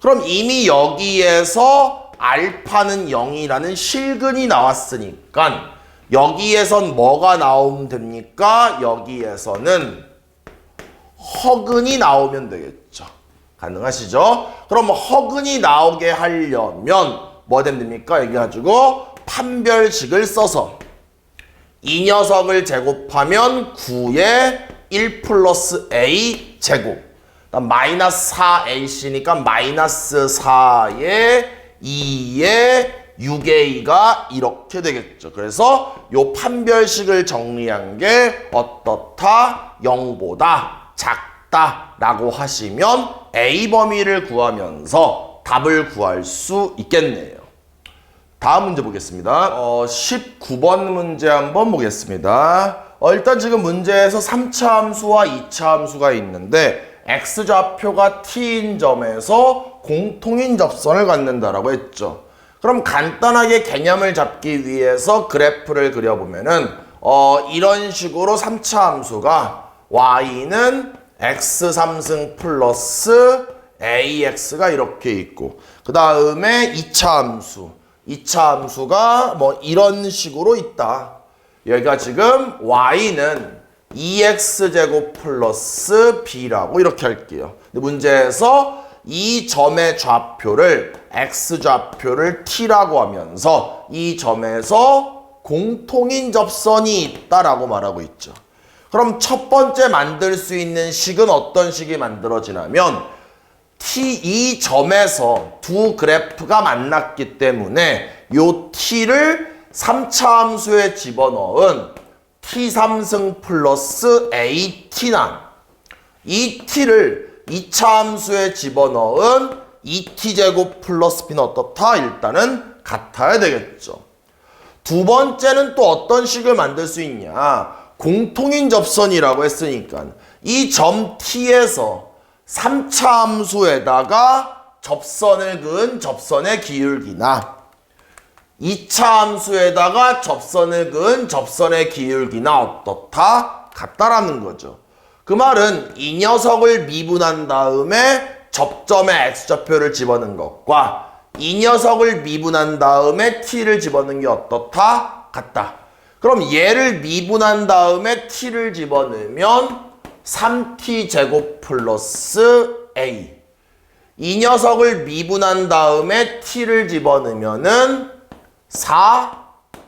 그럼 이미 여기에서 알파는 0이라는 실근이 나왔으니까 여기에선 뭐가 나오면 됩니까? 여기에서는 허근이 나오면 되겠죠. 가능하시죠? 그럼 허근이 나오게 하려면 뭐 되면 됩니까? 여기 가지고 판별식을 써서 이 녀석을 제곱하면 9에 1 플러스 a 제곱 마이너스 4ac니까 마이너스 4에 2에 6a가 이렇게 되겠죠. 그래서 요 판별식을 정리한 게 어떻다? 0보다 작다. 같다라고 하시면 A 범위를 구하면서 답을 구할 수 있겠네요. 다음 문제 보겠습니다. 19번 문제 한번 보겠습니다. 일단 지금 문제에서 3차 함수와 2차 함수가 있는데 x좌표가 t인 점에서 공통인 접선을 갖는다라고 했죠. 그럼 간단하게 개념을 잡기 위해서 그래프를 그려보면은 이런 식으로 3차 함수가 y는 x3승 플러스 ax가 이렇게 있고 그 다음에 2차 함수가 뭐 이런 식으로 있다. 여기가 지금 y는 2x제곱 플러스 b라고 이렇게 할게요. 근데 문제에서 이 점의 좌표를 x좌표를 t라고 하면서 이 점에서 공통인 접선이 있다라고 말하고 있죠. 그럼 첫 번째 만들 수 있는 식은 어떤 식이 만들어지냐면 이 점에서 두 그래프가 만났기 때문에 요 t를 3차 함수에 집어넣은 t3승 플러스 at난 이 t를 2차 함수에 집어넣은 2t제곱 플러스 b는 어떻다? 일단은 같아야 되겠죠. 두 번째는 또 어떤 식을 만들 수 있냐? 공통인 접선이라고 했으니까 이 점 t에서 3차 함수에다가 접선을 그은 접선의 기울기나 2차 함수에다가 접선을 그은 접선의 기울기나 어떻다? 같다라는 거죠. 그 말은 이 녀석을 미분한 다음에 접점에 x좌표를 집어넣은 것과 이 녀석을 미분한 다음에 t를 집어넣은 게 어떻다? 같다. 그럼 얘를 미분한 다음에 t를 집어넣으면 3t제곱 플러스 a. 이 녀석을 미분한 다음에 t를 집어넣으면은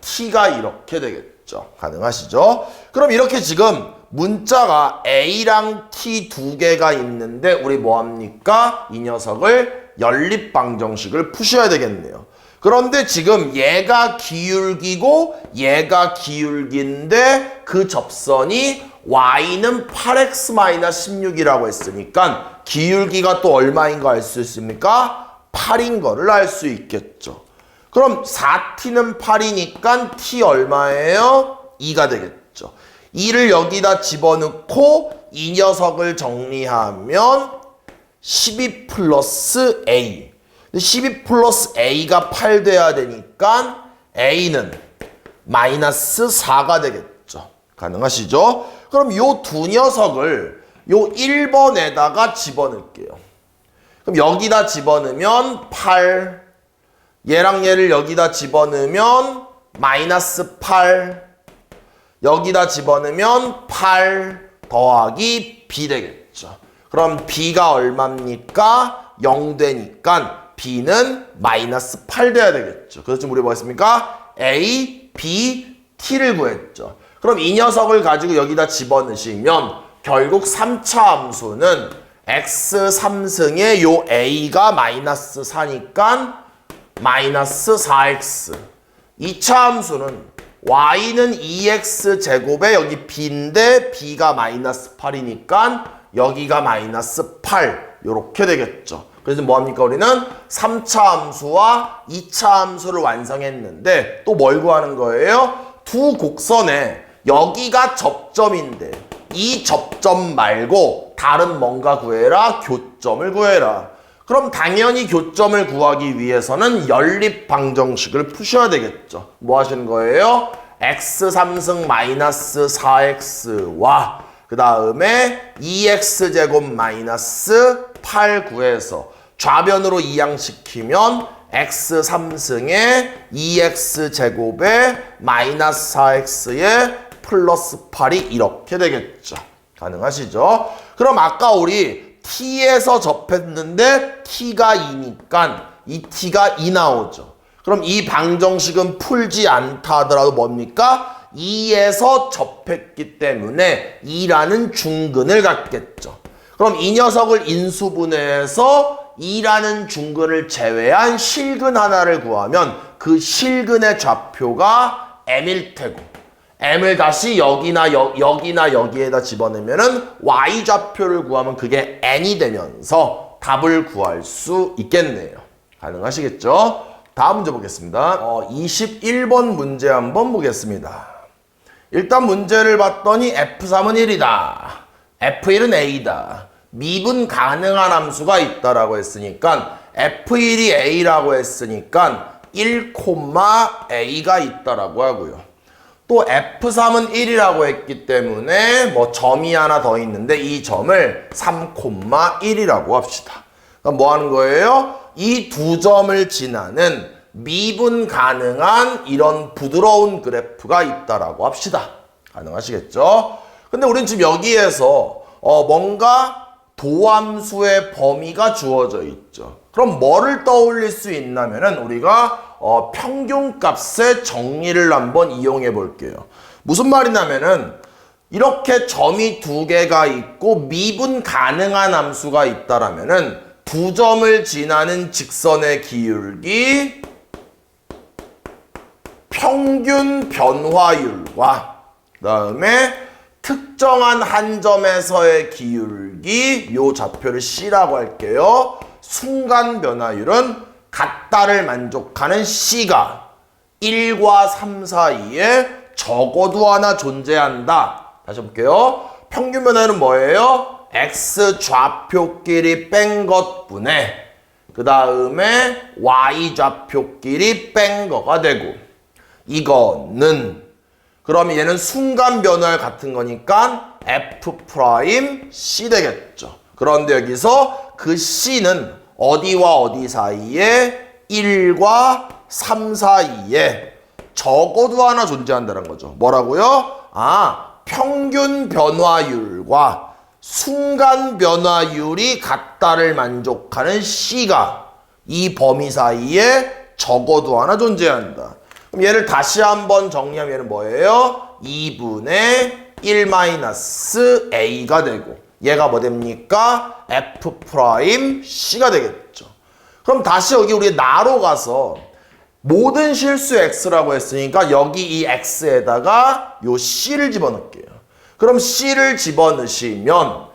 4t가 이렇게 되겠죠. 가능하시죠? 그럼 이렇게 지금 문자가 a랑 t 두 개가 있는데 우리 뭐합니까? 이 녀석을 연립방정식을 푸셔야 되겠네요. 그런데 지금 얘가 기울기고 얘가 기울기인데 그 접선이 y는 8x-16이라고 했으니까 기울기가 또 얼마인 거 알 수 있습니까? 8인 거를 알 수 있겠죠. 그럼 4t는 8이니까 t 얼마예요? 2가 되겠죠. 2를 여기다 집어넣고 이 녀석을 정리하면 12 플러스 a. 12 플러스 a가 8 돼야 되니까 a는 마이너스 4가 되겠죠. 가능하시죠? 그럼 요 두 녀석을 요 1번에다가 집어넣을게요. 그럼 여기다 집어넣으면 8, 얘랑 얘를 여기다 집어넣으면 마이너스 8, 여기다 집어넣으면 8 더하기 b 되겠죠. 그럼 b가 얼마입니까? 0 되니까 b는 마이너스 8 돼야 되겠죠. 그래서 지금 우리 뭐 했습니까? a, b, t를 구했죠. 그럼 이 녀석을 가지고 여기다 집어넣으시면 결국 3차 함수는 x3승에 요 a가 마이너스 4니까 마이너스 4x. 2차 함수는 y는 2x제곱에 여기 b인데 b가 마이너스 8이니까 여기가 마이너스 8 요렇게 되겠죠. 그래서 뭐합니까? 우리는 3차 함수와 2차 함수를 완성했는데 또 뭘 구하는 거예요? 두 곡선에 여기가 접점인데 이 접점 말고 다른 뭔가 구해라? 교점을 구해라. 그럼 당연히 교점을 구하기 위해서는 연립방정식을 푸셔야 되겠죠. 뭐 하시는 거예요? x3승 마이너스 4x와 그 다음에 2x제곱 마이너스 8 구해서 좌변으로 이항시키면 x3승에 2x제곱에 마이너스 4x에 플러스 8이 이렇게 되겠죠. 가능하시죠? 그럼 아까 우리 t에서 접했는데 t가 2니까 이 t가 2 나오죠. 그럼 이 방정식은 풀지 않다 하더라도 뭡니까? 2에서 접했기 때문에 2라는 중근을 갖겠죠. 그럼 이 녀석을 인수분해해서 2라는 중근을 제외한 실근 하나를 구하면 그 실근의 좌표가 m일 테고 m을 다시 여기나 여기에다 집어넣으면은 y좌표를 구하면 그게 n이 되면서 답을 구할 수 있겠네요. 가능하시겠죠? 다음 문제 보겠습니다. 21번 문제 한번 보겠습니다. 일단 문제를 봤더니 F3은 1이다. F1은 A다. 미분 가능한 함수가 있다라고 했으니까 F1이 A라고 했으니까 1,A가 있다라고 하고요. 또 F3은 1이라고 했기 때문에 뭐 점이 하나 더 있는데 이 점을 3,1이라고 합시다. 그럼 뭐 하는 거예요? 이 두 점을 지나는 미분 가능한 이런 부드러운 그래프가 있다라고 합시다. 가능하시겠죠? 근데 우린 지금 여기에서 뭔가 도함수의 범위가 주어져 있죠. 그럼 뭐를 떠올릴 수 있냐면은 우리가 평균값의 정리를 한번 이용해 볼게요. 무슨 말이냐면은 이렇게 점이 두 개가 있고 미분 가능한 함수가 있다라면은 두 점을 지나는 직선의 기울기 평균 변화율과 그다음에 특정한 한 점에서의 기울기 요 좌표를 C라고 할게요. 순간 변화율은 같다를 만족하는 C가 1과 3 사이에 적어도 하나 존재한다. 다시 볼게요. 평균 변화율은 뭐예요? X 좌표끼리 뺀 것분에 그 다음에 Y 좌표끼리 뺀 거가 되고 이거는 그러면 얘는 순간 변화율 같은 거니까 F'C 되겠죠. 그런데 여기서 그 C는 어디와 어디 사이에 1과 3 사이에 적어도 하나 존재한다는 거죠. 뭐라고요? 평균 변화율과 순간 변화율이 같다를 만족하는 C가 이 범위 사이에 적어도 하나 존재한다. 그럼 얘를 다시 한번 정리하면 얘는 뭐예요? 2분의 1-A가 되고 얘가 뭐 됩니까? F'C가 되겠죠. 그럼 다시 여기 우리 나로 가서 모든 실수 X라고 했으니까 여기 이 X에다가 요 C를 집어넣을게요. 그럼 C를 집어넣으시면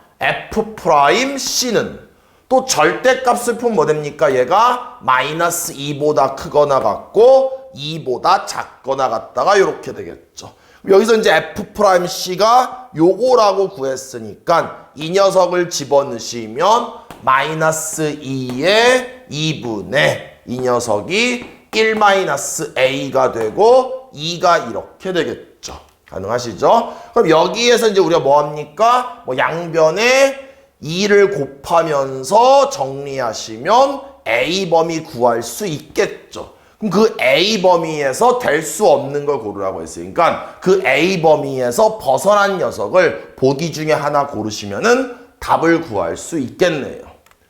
F'C는 또 절대값을 풀면 뭐 됩니까? 얘가 -2보다 크거나 같고 2보다 작거나 같다가 이렇게 되겠죠. 여기서 이제 F'C가 요거라고 구했으니까 이 녀석을 집어넣으시면 -2의 2분의 이 녀석이 1-A가 되고 2가 이렇게 되겠죠. 가능하시죠? 그럼 여기에서 이제 우리가 뭐 합니까? 양변에 2를 곱하면서 정리하시면 A 범위 구할 수 있겠죠. 그럼 그 A 범위에서 될 수 없는 걸 고르라고 했으니까 그 A 범위에서 벗어난 녀석을 보기 중에 하나 고르시면은 답을 구할 수 있겠네요.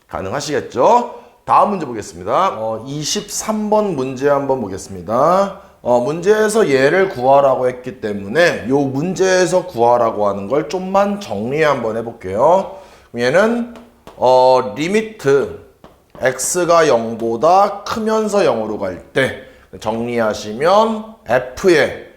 가능하시겠죠? 다음 문제 보겠습니다. 23번 문제 한번 보겠습니다. 문제에서 얘를 구하라고 했기 때문에 요 문제에서 구하라고 하는 걸 좀만 정리 한번 해볼게요. 얘는 리미트 x가 0보다 크면서 0으로 갈 때 정리하시면 f에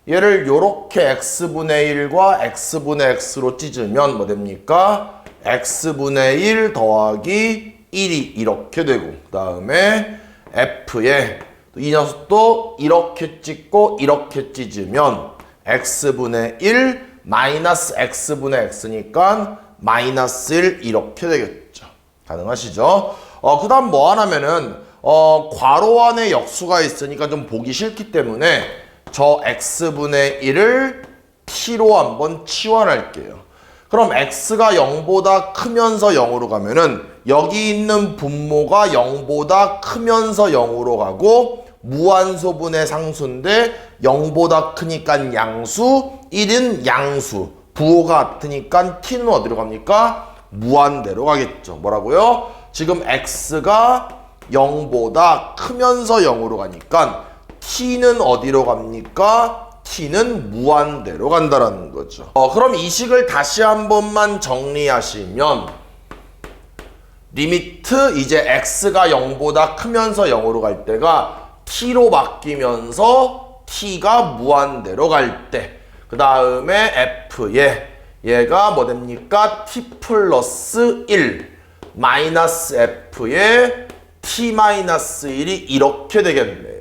얘를 요렇게 x분의 1과 x분의 x로 찢으면 뭐 됩니까? x분의 1 더하기 1이 이렇게 되고 그 다음에 f에 이 녀석도 이렇게 찢고 이렇게 찢으면 x분의 1 마이너스 x분의 x니까 마이너스 1 이렇게 되겠죠. 가능하시죠? 그 다음 뭐 하냐면은 괄호 안에 역수가 있으니까 좀 보기 싫기 때문에 저 x분의 1을 t로 한번 치환할게요. 그럼 x가 0보다 크면서 0으로 가면은 여기 있는 분모가 0보다 크면서 0으로 가고 무한소분의 상수인데 0보다 크니까 양수, 1은 양수, 부호가 같으니까 t는 어디로 갑니까? 무한대로 가겠죠. 뭐라고요? 지금 x가 0보다 크면서 0으로 가니까 t는 어디로 갑니까? t는 무한대로 간다라는 거죠. 그럼 이 식을 다시 한 번만 정리하시면 리미트 이제 x가 0보다 크면서 0으로 갈 때가 t로 바뀌면서 t가 무한대로 갈 때 그 다음에 F 얘가 뭐 됩니까? t 플러스 1 마이너스 F의 t 마이너스 1이 이렇게 되겠네요.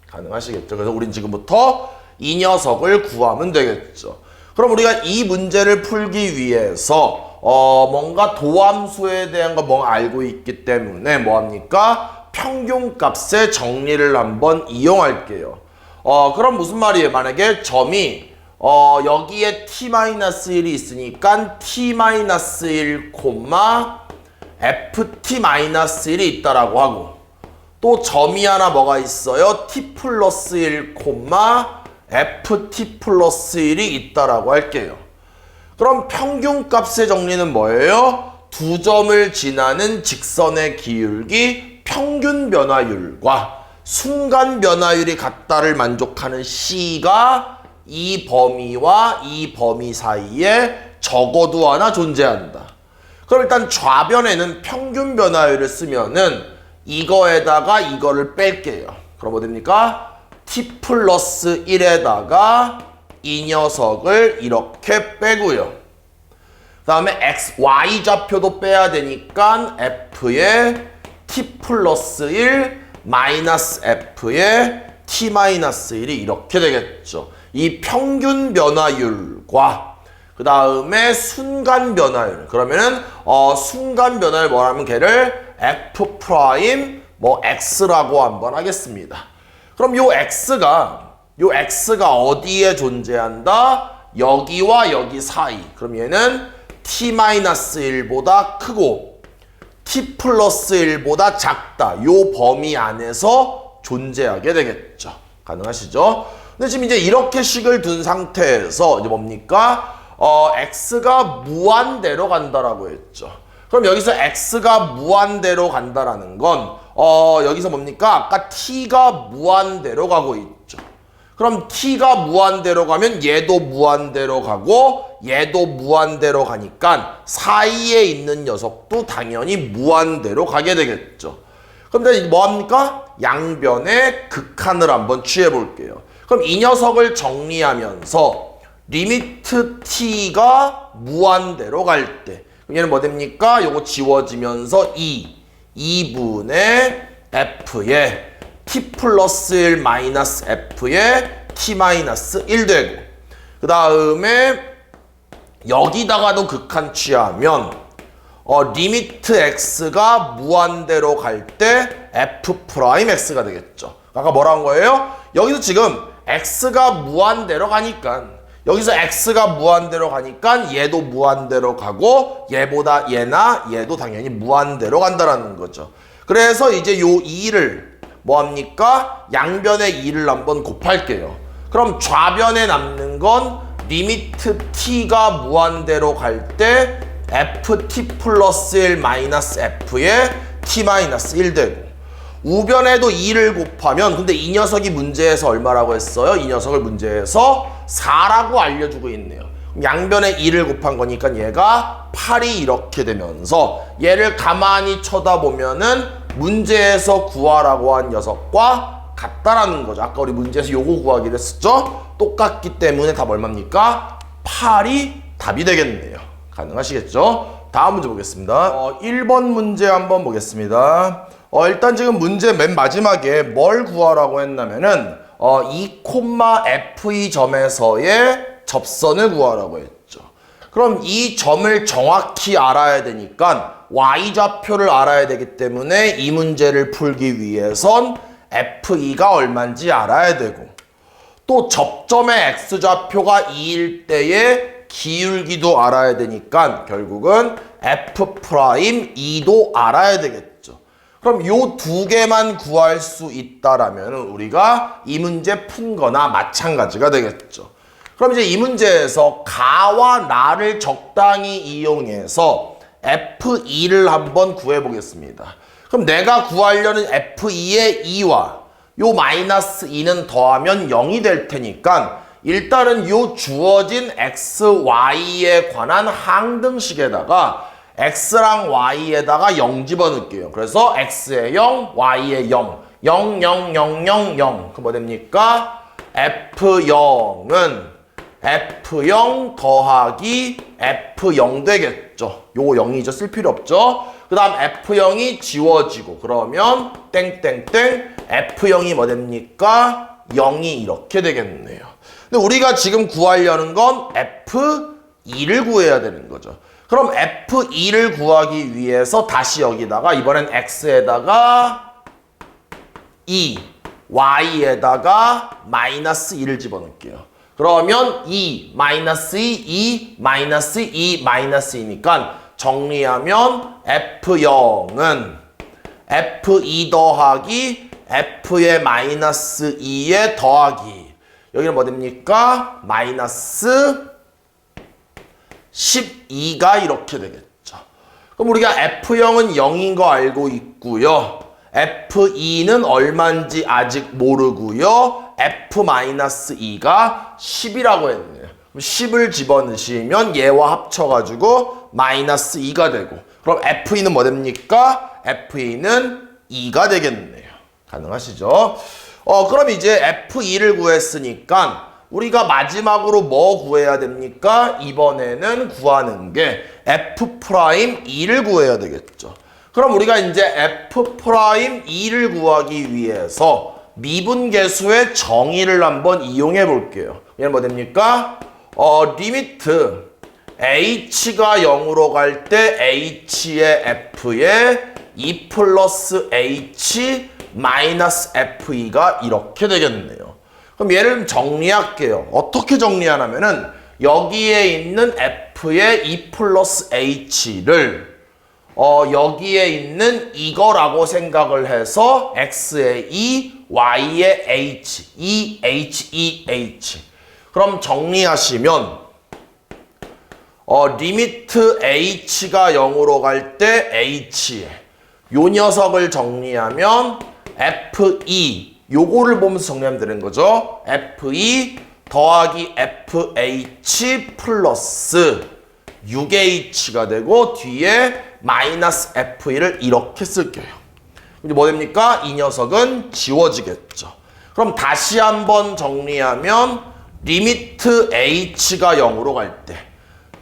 가능하시겠죠? 그래서 우린 지금부터 이 녀석을 구하면 되겠죠. 그럼 우리가 이 문제를 풀기 위해서 뭔가 도함수에 대한 거 뭔가 알고 있기 때문에 뭐합니까? 평균값의 정리를 한번 이용할게요. 그럼 무슨 말이에요? 만약에 점이 여기에 t-1이 있으니까 t-1, ft-1이 있다라고 하고 또 점이 하나 뭐가 있어요? t 플러스 1, ft 플러스 1이 있다라고 할게요. 그럼 평균값의 정리는 뭐예요? 두 점을 지나는 직선의 기울기 평균 변화율과 순간 변화율이 같다를 만족하는 C가 이 범위와 이 범위 사이에 적어도 하나 존재한다. 그럼 일단 좌변에는 평균 변화율을 쓰면은 이거에다가 이거를 뺄게요. 그럼 뭐 됩니까? t 플러스 1에다가 이 녀석을 이렇게 빼고요. 그 다음에 y 좌표도 빼야 되니까 f의 t 플러스 1 마이너스 f의 t 마이너스 1이 이렇게 되겠죠. 이 평균 변화율과 그 다음에 순간 변화율. 그러면은 순간 변화율 뭐라면 걔를 f 프라임 x라고 한번 하겠습니다. 그럼 요 x가 어디에 존재한다? 여기와 여기 사이. 그럼 얘는 t-1보다 크고 t 플러스 1보다 작다. 요 범위 안에서 존재하게 되겠죠. 가능하시죠? 근데 지금 이제 이렇게 식을 둔 상태에서 이제 뭡니까? x가 무한대로 간다라고 했죠. 그럼 여기서 x가 무한대로 간다라는 건 여기서 뭡니까? 아까 t가 무한대로 가고 있죠. 그럼 t가 무한대로 가면 얘도 무한대로 가고 얘도 무한대로 가니까 사이에 있는 녀석도 당연히 무한대로 가게 되겠죠. 그럼 뭐합니까? 양변의 극한을 한번 취해 볼게요. 그럼 이 녀석을 정리하면서 리미트 t가 무한대로 갈 때 얘는 뭐 됩니까? 요거 지워지면서 2분의 f의 t 플러스 1 마이너스 f의 t 마이너스 1 되고 그 다음에 여기다가도 극한 취하면 리미트 x가 무한대로 갈 때 f 프라임 x가 되겠죠. 아까 뭐라 한 거예요? 여기서 지금 x가 무한대로 가니까 여기서 x가 무한대로 가니까 얘도 무한대로 가고 얘나 얘도 당연히 무한대로 간다라는 거죠. 그래서 이제 요 2를 뭐합니까? 양변의 2를 한번 곱할게요. 그럼 좌변에 남는 건 리미트 t가 무한대로 갈 때 ft 플러스 1 마이너스 f의 t 마이너스 1 되고 우변에도 2를 곱하면 근데 이 녀석이 문제에서 얼마라고 했어요? 이 녀석을 문제에서 4라고 알려주고 있네요. 양변에 2를 곱한 거니까 얘가 8이 이렇게 되면서 얘를 가만히 쳐다보면은 문제에서 구하라고 한 녀석과 같다라는 거죠. 아까 우리 문제에서 요거 구하기로 했었죠? 똑같기 때문에 답 얼마입니까? 8이 답이 되겠네요. 가능하시겠죠? 다음 문제 보겠습니다. 1번 문제 한번 보겠습니다. 일단 지금 문제 맨 마지막에 뭘 구하라고 했냐면은 2,f2 점에서의 접선을 구하라고 했죠. 그럼 이 점을 정확히 알아야 되니까 y좌표를 알아야 되기 때문에 이 문제를 풀기 위해선 f2가 얼마인지 알아야 되고 또 접점의 x좌표가 2일 때의 기울기도 알아야 되니까 결국은 f'2도 알아야 되겠죠. 그럼 요 두 개만 구할 수 있다라면 우리가 이 문제 푼 거나 마찬가지가 되겠죠. 그럼 이제 이 문제에서 가와 나를 적당히 이용해서 f2를 한번 구해 보겠습니다. 그럼 내가 구하려는 f2의 2와 요 마이너스 2는 더하면 0이 될 테니까 일단은 요 주어진 x, y에 관한 항등식에다가 x랑 y에다가 0 집어넣을게요. 그래서 x에 0, y에 0, 0, 0, 0, 0, 0. 그 뭐 됩니까? f0은 F0 더하기 F0 되겠죠. 요거 0이죠. 쓸 필요 없죠. 그 다음 F0이 지워지고 그러면 땡땡땡 F0이 뭐 됩니까? 0이 이렇게 되겠네요. 근데 우리가 지금 구하려는 건 F2를 구해야 되는 거죠. 그럼 F2를 구하기 위해서 다시 여기다가 이번엔 X에다가 2, Y에다가 마이너스 2를 집어넣을게요. 그러면 2, 마이너스 2, 2, 마이너스 2, 마이너스 2니까 정리하면 F0은 F2 더하기 F의 마이너스 2의 더하기 여기는 뭐 됩니까? 마이너스 12가 이렇게 되겠죠. 그럼 우리가 F0은 0인 거 알고 있고요. F2는 얼마인지 아직 모르고요. F-2가 10이라고 했네요. 10을 집어넣으시면 얘와 합쳐가지고 마이너스 2가 되고 그럼 F2는 뭐 됩니까? F2는 2가 되겠네요. 가능하시죠? 그럼 이제 F2를 구했으니까 우리가 마지막으로 뭐 구해야 됩니까? 이번에는 구하는 게 F'2를 구해야 되겠죠. 그럼 우리가 이제 F'2를 구하기 위해서 미분계수의 정의를 한번 이용해 볼게요. 얘는 뭐 됩니까? 리미트 h가 0으로 갈 때 h의 f에 2 플러스 h 마이너스 f2가 이렇게 되겠네요. 그럼 얘를 정리할게요. 어떻게 정리하냐면은 여기에 있는 f의 2 플러스 h를 여기에 있는 이거라고 생각을 해서 x의 2, y의 h, h. 그럼 정리하시면 리미트 h가 0으로 갈 때 h에 요 녀석을 정리하면 f2 요거를 보면서 정리하면 되는 거죠. f2 더하기 fh 플러스 6h가 되고 뒤에 마이너스 f2를 이렇게 쓸게요. 이제 뭐 됩니까? 이 녀석은 지워지겠죠. 그럼 다시 한번 정리하면 리미트 h가 0으로 갈 때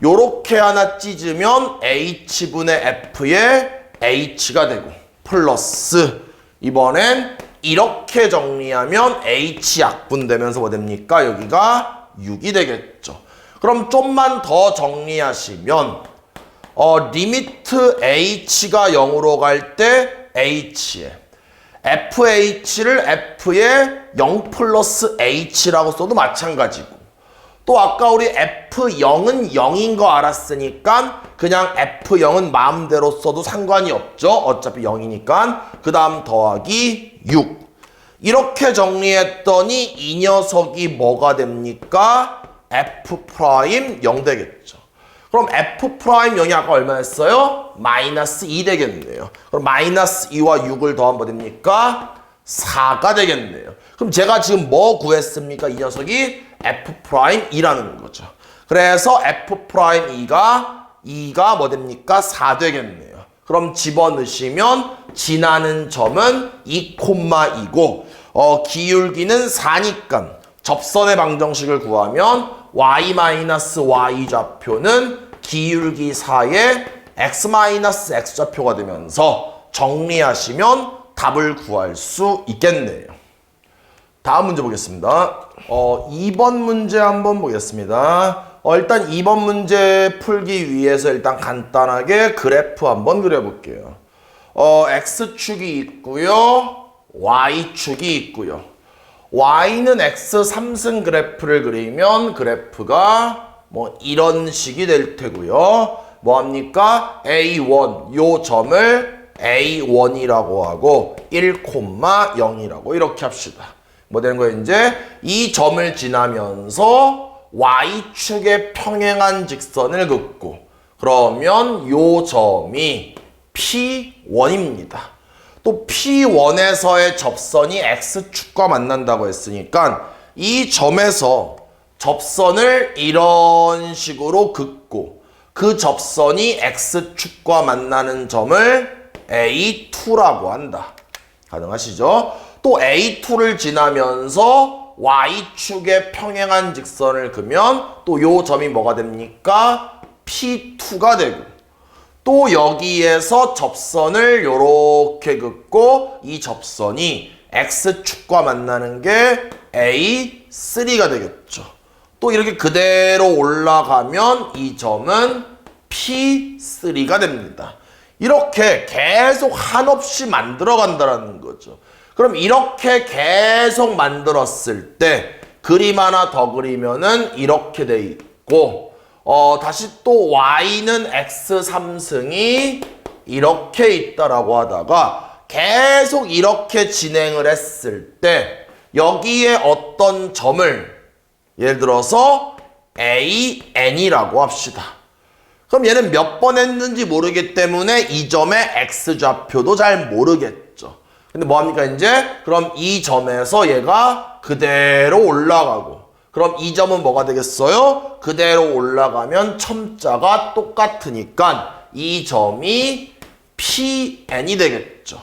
요렇게 하나 찢으면 h분의 f에 h가 되고 플러스 이번엔 이렇게 정리하면 h 약분되면서 뭐 됩니까? 여기가 6이 되겠죠. 그럼 좀만 더 정리하시면 리미트 h가 0으로 갈 때 h에 fh를 f에 0 플러스 h라고 써도 마찬가지고 또 아까 우리 f0은 0인 거 알았으니까 그냥 f0은 마음대로 써도 상관이 없죠. 어차피 0이니까. 그 다음 더하기 6 이렇게 정리했더니 이 녀석이 뭐가 됩니까? f'0 되겠죠. 그럼 f'0이 아까 얼마였어요? 마이너스 2 되겠네요. 그럼 마이너스 2와 6을 더하면 뭐 됩니까? 4가 되겠네요. 그럼 제가 지금 뭐 구했습니까? 이 녀석이 f'2라는 거죠. 그래서 f'2가 뭐 됩니까? 4 되겠네요. 그럼 집어넣으시면 지나는 점은 2,2고 기울기는 4니까 접선의 방정식을 구하면 y-y 좌표는 기울기 4의 x-x 좌표가 되면서 정리하시면 답을 구할 수 있겠네요. 다음 문제 보겠습니다. 2번 문제 한번 보겠습니다. 일단 2번 문제 풀기 위해서 일단 간단하게 그래프 한번 그려볼게요. x축이 있고요. y축이 있고요. y는 x 3승 그래프를 그리면 그래프가 뭐 이런 식이 될 테고요. 뭐합니까? A1 요 점을 A1이라고 하고 1,0이라고 이렇게 합시다. 뭐 되는 거예요? 이제 이 점을 지나면서 y축에 평행한 직선을 긋고 그러면 요 점이 P1입니다. 또 P1에서의 접선이 X축과 만난다고 했으니까 이 점에서 접선을 이런 식으로 긋고 그 접선이 X축과 만나는 점을 A2라고 한다. 가능하시죠? 또 A2를 지나면서 y축에 평행한 직선을 그면 또 요 점이 뭐가 됩니까? P2가 되고 또 여기에서 접선을 요렇게 긋고 이 접선이 x축과 만나는 게 A3가 되겠죠. 또 이렇게 그대로 올라가면 이 점은 P3가 됩니다. 이렇게 계속 한없이 만들어 간다는 거죠. 그럼 이렇게 계속 만들었을 때 그림 하나 더 그리면은 이렇게 돼 있고 다시 또 y는 x3승이 이렇게 있다라고 하다가 계속 이렇게 진행을 했을 때 여기에 어떤 점을 예를 들어서 AN이라고 합시다. 그럼 얘는 몇 번 했는지 모르기 때문에 이 점의 x좌표도 잘 모르겠죠. 근데 뭐합니까 이제? 그럼 이 점에서 얘가 그대로 올라가고 그럼 이 점은 뭐가 되겠어요? 그대로 올라가면 첨자가 똑같으니까 이 점이 PN이 되겠죠.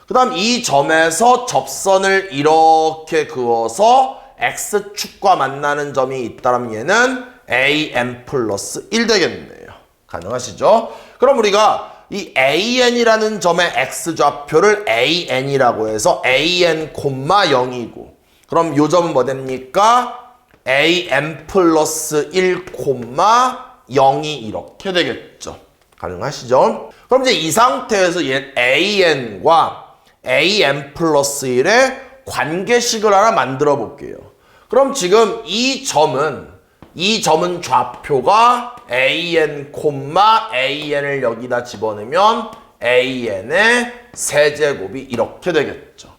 그 다음 이 점에서 접선을 이렇게 그어서 X축과 만나는 점이 있다면 얘는 AN 플러스 1 되겠네요. 가능하시죠? 그럼 우리가 이 AN이라는 점의 X좌표를 AN이라고 해서 AN, 0이고 그럼 요 점은 뭐 됩니까? AN 플러스 1, 0이 이렇게 되겠죠. 가능하시죠? 그럼 이제 이 상태에서 얘 AN과 AN 플러스 1의 관계식을 하나 만들어 볼게요. 그럼 지금 이 점은 좌표가 AN, AN을 여기다 집어넣으면 AN의 세제곱이 이렇게 되겠죠.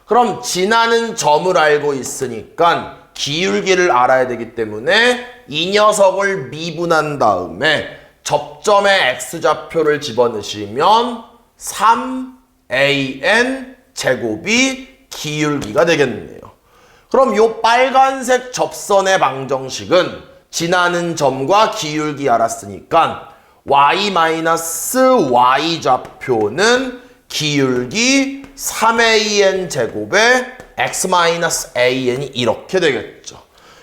그럼 지나는 점을 알고 있으니까 기울기를 알아야 되기 때문에 이 녀석을 미분한 다음에 접점의 x좌표를 집어넣으시면 3an 제곱이 기울기가 되겠네요. 그럼 요 빨간색 접선의 방정식은 지나는 점과 기울기 알았으니까 y-y 좌표는 기울기 3an 제곱에 x-an이 이렇게 되겠죠.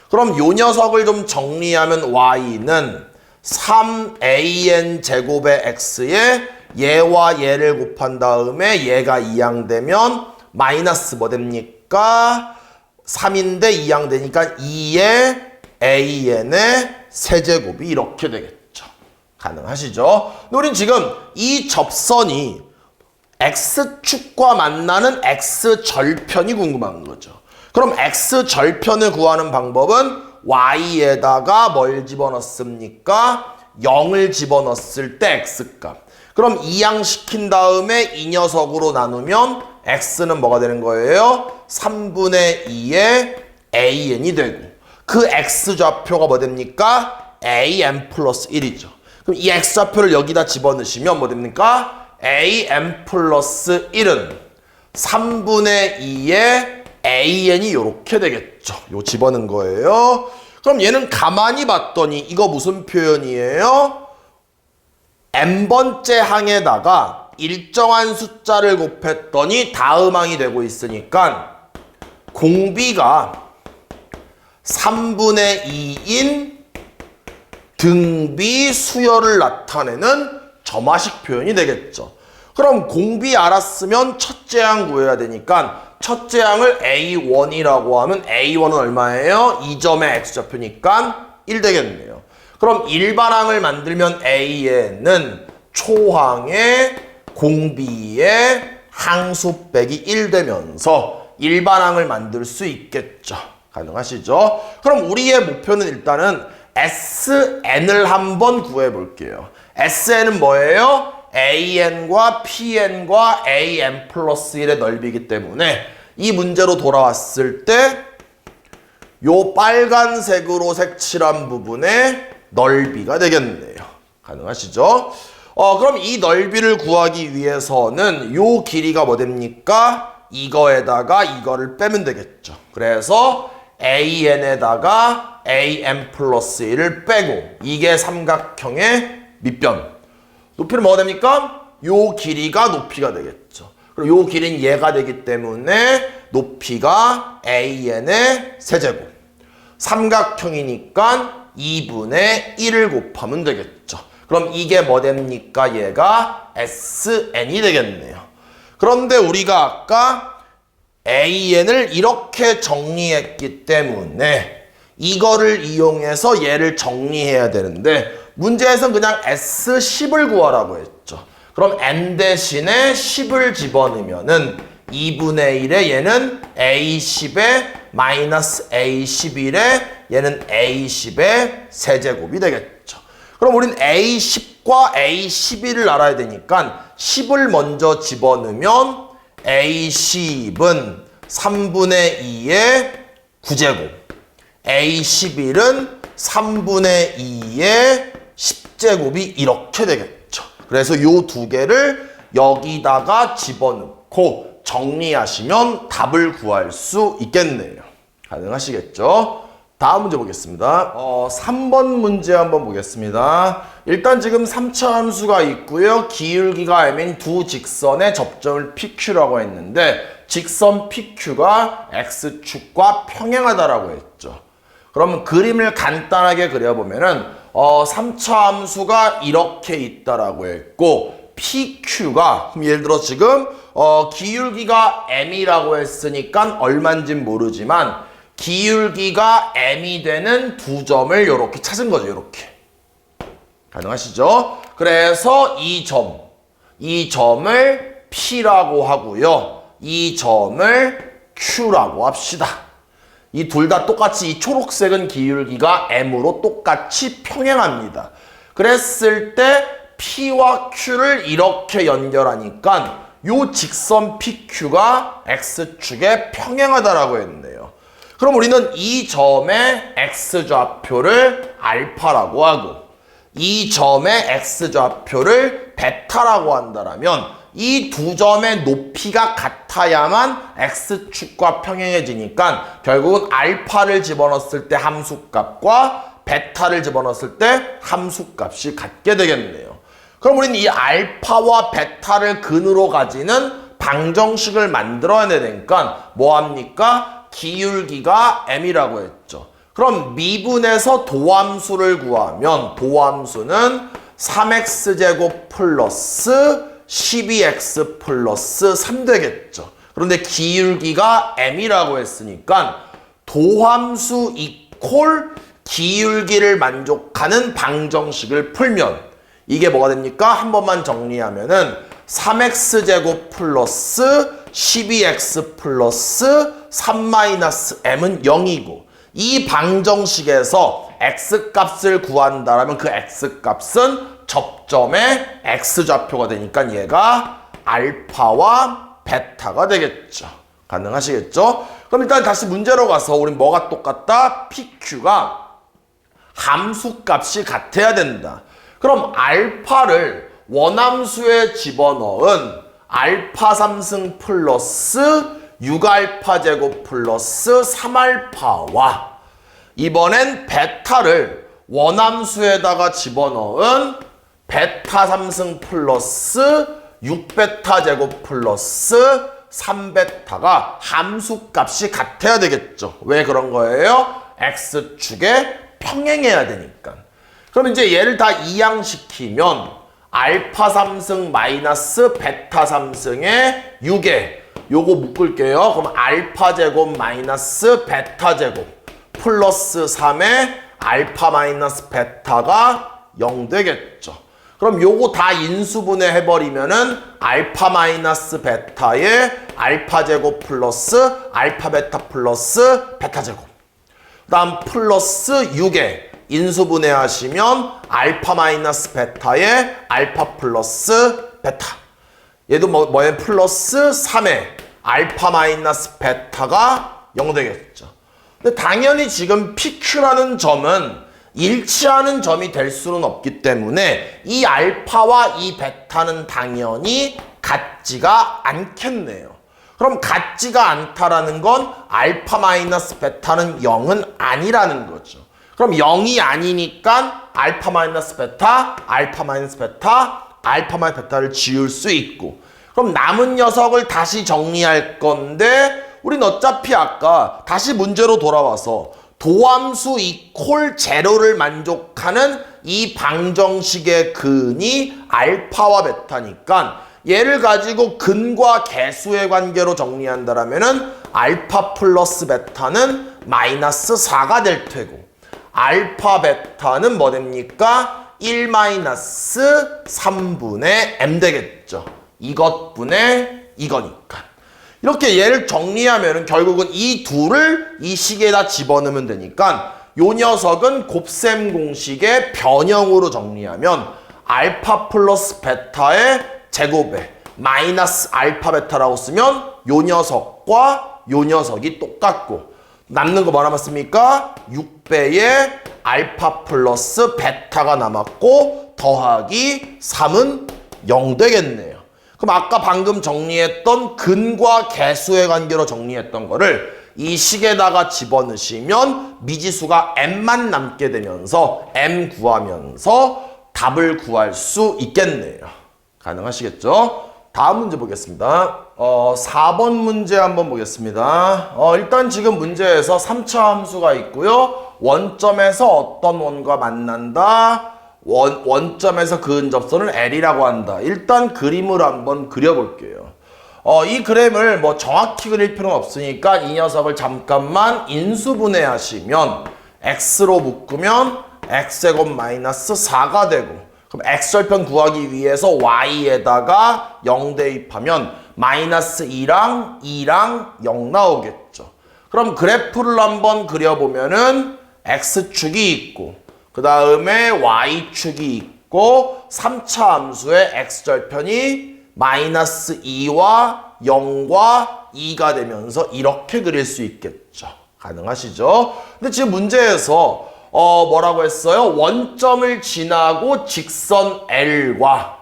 그럼 요 녀석을 좀 정리하면 y는 3an 제곱의 x에 얘와 얘를 곱한 다음에 얘가 2항 되면 마이너스 뭐 됩니까? 3인데 2항 되니까 2의 an의 세제곱이 이렇게 되겠죠. 가능하시죠? 근데 우린 지금 이 접선이 x축과 만나는 x절편이 궁금한 거죠. 그럼 x절편을 구하는 방법은 y에다가 뭘 집어넣습니까? 0을 집어넣었을 때 x값. 그럼 2항 시킨 다음에 이 녀석으로 나누면 x는 뭐가 되는 거예요? 3분의 2의 an이 되고 그 x좌표가 뭐 됩니까? an 플러스 1이죠. 그럼 이 x좌표를 여기다 집어넣으시면 뭐 됩니까? an 플러스 1은 3분의 2의 an이 이렇게 되겠죠. 요 집어넣은 거예요. 그럼 얘는 가만히 봤더니 이거 무슨 표현이에요? n번째 항에다가 일정한 숫자를 곱했더니 다음 항이 되고 있으니까 공비가 3분의 2인 등비 수열을 나타내는 점화식 표현이 되겠죠. 그럼 공비 알았으면 첫째 항 구해야 되니까 첫째 항을 A1이라고 하면 A1은 얼마예요? 이 점의 x좌표니까 1 되겠네요. 그럼 일반항을 만들면 A에는 초항의 공비의 항수 빼기 1 되면서 일반항을 만들 수 있겠죠. 가능하시죠? 그럼 우리의 목표는 일단은 SN을 한번 구해볼게요. SN은 뭐예요? AN과 PN과 AN 플러스 1의 넓이기 때문에 이 문제로 돌아왔을 때 요 빨간색으로 색칠한 부분의 넓이가 되겠네요. 가능하시죠? 그럼 이 넓이를 구하기 위해서는 요 길이가 뭐 됩니까? 이거에다가 이거를 빼면 되겠죠. 그래서 AN에다가 AN 플러스 1을 빼고 이게 삼각형의 밑변. 높이는 뭐가 됩니까? 요 길이가 높이가 되겠죠. 그리고 요 길이는 얘가 되기 때문에 높이가 AN의 세제곱. 삼각형이니까 2분의 1을 곱하면 되겠죠. 그럼 이게 뭐 됩니까? 얘가 SN이 되겠네요. 그런데 우리가 아까 AN을 이렇게 정리했기 때문에 이거를 이용해서 얘를 정리해야 되는데 문제에서는 그냥 S10을 구하라고 했죠. 그럼 N 대신에 10을 집어넣으면은 2분의 1에 얘는 A10에 마이너스 A11에 얘는 A10의 세제곱이 되겠죠. 그럼 우린 A10과 A11을 알아야 되니까 10을 먼저 집어넣으면 A10은 3분의 2의 9제곱, A11은 3분의 2의 10제곱이 이렇게 되겠죠. 그래서 요 두 개를 여기다가 집어넣고 정리하시면 답을 구할 수 있겠네요. 가능하시겠죠? 다음 문제 보겠습니다. 3번 문제 한번 보겠습니다. 일단 지금 3차 함수가 있고요. 기울기가 M인 두 직선의 접점을 PQ라고 했는데 직선 PQ가 X축과 평행하다라고 했죠. 그러면 그림을 간단하게 그려보면은 3차 함수가 이렇게 있다라고 했고 PQ가 예를 들어 지금 기울기가 M이라고 했으니까 얼마인지는 모르지만 기울기가 M이 되는 두 점을 이렇게 찾은 거죠. 이렇게. 가능하시죠? 그래서 이 점을 P라고 하고요. 이 점을 Q라고 합시다. 이 둘 다 똑같이 이 초록색은 기울기가 M으로 똑같이 평행합니다. 그랬을 때 P와 Q를 이렇게 연결하니까 요 직선 PQ가 X축에 평행하다라고 했네요. 그럼 우리는 이 점의 X좌표를 알파라고 하고 이 점의 X좌표를 베타라고 한다면 이 두 점의 높이가 같아야만 X축과 평행해지니까 결국은 알파를 집어넣었을 때 함수값과 베타를 집어넣었을 때 함수값이 같게 되겠네요. 그럼 우리는 이 알파와 베타를 근으로 가지는 방정식을 만들어야 되니까 뭐합니까? 기울기가 M이라고 했죠. 그럼 미분에서 도함수를 구하면 도함수는 3x제곱 플러스 12x 플러스 3 되겠죠. 그런데 기울기가 M이라고 했으니까 도함수 이퀄 기울기를 만족하는 방정식을 풀면 이게 뭐가 됩니까? 한 번만 정리하면은 3x제곱 플러스 12x 플러스 3-m은 0이고 이 방정식에서 x값을 구한다라면 그 x값은 접점의 x좌표가 되니까 얘가 알파와 베타가 되겠죠. 가능하시겠죠? 그럼 일단 다시 문제로 가서 우린 뭐가 똑같다? PQ가 함수값이 같아야 된다. 그럼 알파를 원함수에 집어넣은 알파 3승 플러스 6알파 제곱 플러스 3알파와 이번엔 베타를 원함수에다가 집어넣은 베타 3승 플러스 6베타 제곱 플러스 3베타가 함수값이 같아야 되겠죠. 왜 그런 거예요? X축에 평행해야 되니까. 그럼 이제 얘를 다 이항시키면 알파 3승 마이너스 베타 3승의 6에 요거 묶을게요. 그럼 알파 제곱 마이너스 베타 제곱 플러스 3에 알파 마이너스 베타가 0 되겠죠. 그럼 요거 다 인수분해 해버리면은 알파 마이너스 베타에 알파 제곱 플러스 알파 베타 플러스 베타 제곱. 그 다음 플러스 6에 인수분해 하시면 알파 마이너스 베타에 알파 플러스 베타. 얘도 뭐에 플러스 3에 알파 마이너스 베타가 0 되겠죠. 근데 당연히 지금 PQ라는 점은 일치하는 점이 될 수는 없기 때문에 이 알파와 이 베타는 당연히 같지가 않겠네요. 그럼 같지가 않다라는 건 알파 마이너스 베타는 0은 아니라는 거죠. 그럼 0이 아니니까 알파 마이너스 베타, 알파 마이너스 베타, 알파 마이너스 베타를 지울 수 있고 그럼 남은 녀석을 다시 정리할 건데 우린 어차피 아까 다시 문제로 돌아와서 도함수 이퀄 제로를 만족하는 이 방정식의 근이 알파와 베타니까 얘를 가지고 근과 개수의 관계로 정리한다라면은 알파 플러스 베타는 마이너스 4가 될 테고 알파 베타는 뭐 됩니까? 1 마이너스 3분의 m 되겠죠. 이것분의 이거니까. 이렇게 얘를 정리하면은 결국은 이 둘을 이 식에다 집어넣으면 되니까 요 녀석은 곱셈 공식의 변형으로 정리하면 알파 플러스 베타의 제곱에 마이너스 알파 베타라고 쓰면 요 녀석과 요 녀석이 똑같고 남는 거 뭐 남았습니까? 6배의 알파 플러스 베타가 남았고 더하기 3은 0 되겠네요. 그럼 아까 방금 정리했던 근과 개수의 관계로 정리했던 거를 이 식에다가 집어넣으시면 미지수가 m만 남게 되면서 m 구하면서 답을 구할 수 있겠네요. 가능하시겠죠? 다음 문제 보겠습니다. 4번 문제 한번 보겠습니다. 일단 지금 문제에서 3차 함수가 있고요. 원점에서 어떤 원과 만난다. 원점에서 그은 접선을 L이라고 한다. 일단 그림을 한번 그려볼게요. 이 그림을 뭐 정확히 그릴 필요는 없으니까 이 녀석을 잠깐만 인수분해하시면 x로 묶으면 x제곱 마이너스 4가 되고 그럼 x절편 구하기 위해서 y에다가 0 대입하면 마이너스 2랑 2랑 0 나오겠죠. 그럼 그래프를 한번 그려보면은 x축이 있고 그 다음에 y축이 있고 3차 함수의 x절편이 마이너스 2와 0과 2가 되면서 이렇게 그릴 수 있겠죠. 가능하시죠? 근데 지금 문제에서 뭐라고 했어요? 원점을 지나고 직선 L과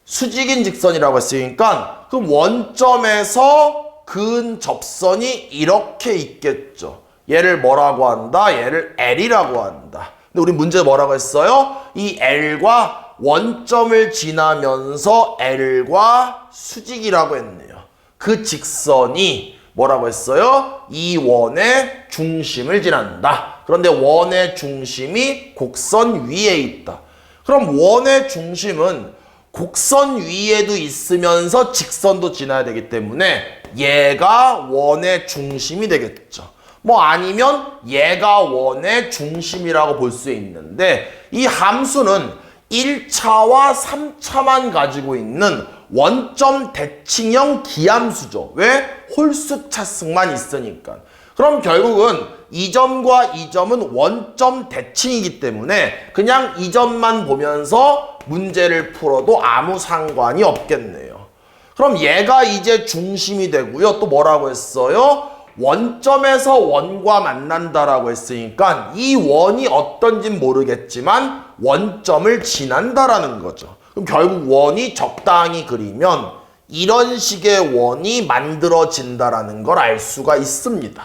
수직인 직선이라고 했으니까 그 원점에서 그은 접선이 이렇게 있겠죠. 얘를 뭐라고 한다? 얘를 L이라고 한다. 근데 우리 문제 뭐라고 했어요? 이 L과 원점을 지나면서 L과 수직이라고 했네요. 그 직선이 뭐라고 했어요? 이 원의 중심을 지난다. 그런데 원의 중심이 곡선 위에 있다. 그럼 원의 중심은 곡선 위에도 있으면서 직선도 지나야 되기 때문에 얘가 원의 중심이 되겠죠. 뭐 아니면 얘가 원의 중심이라고 볼 수 있는데 이 함수는 1차와 3차만 가지고 있는 원점 대칭형 기함수죠. 왜? 홀수 차승만 있으니까. 그럼 결국은 이 점과 이 점은 원점 대칭이기 때문에 그냥 이 점만 보면서 문제를 풀어도 아무 상관이 없겠네요. 그럼 얘가 이제 중심이 되고요. 또 뭐라고 했어요? 원점에서 원과 만난다라고 했으니까 이 원이 어떤진 모르겠지만 원점을 지난다라는 거죠. 그럼 결국 원이 적당히 그리면 이런 식의 원이 만들어진다라는 걸 알 수가 있습니다.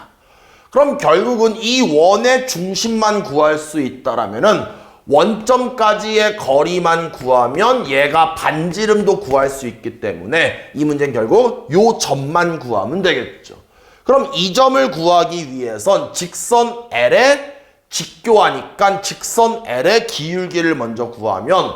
그럼 결국은 이 원의 중심만 구할 수 있다라면은 원점까지의 거리만 구하면 얘가 반지름도 구할 수 있기 때문에 이 문제는 결국 요 점만 구하면 되겠죠. 그럼 이 점을 구하기 위해선 직선 L에 직교하니까 직선 L의 기울기를 먼저 구하면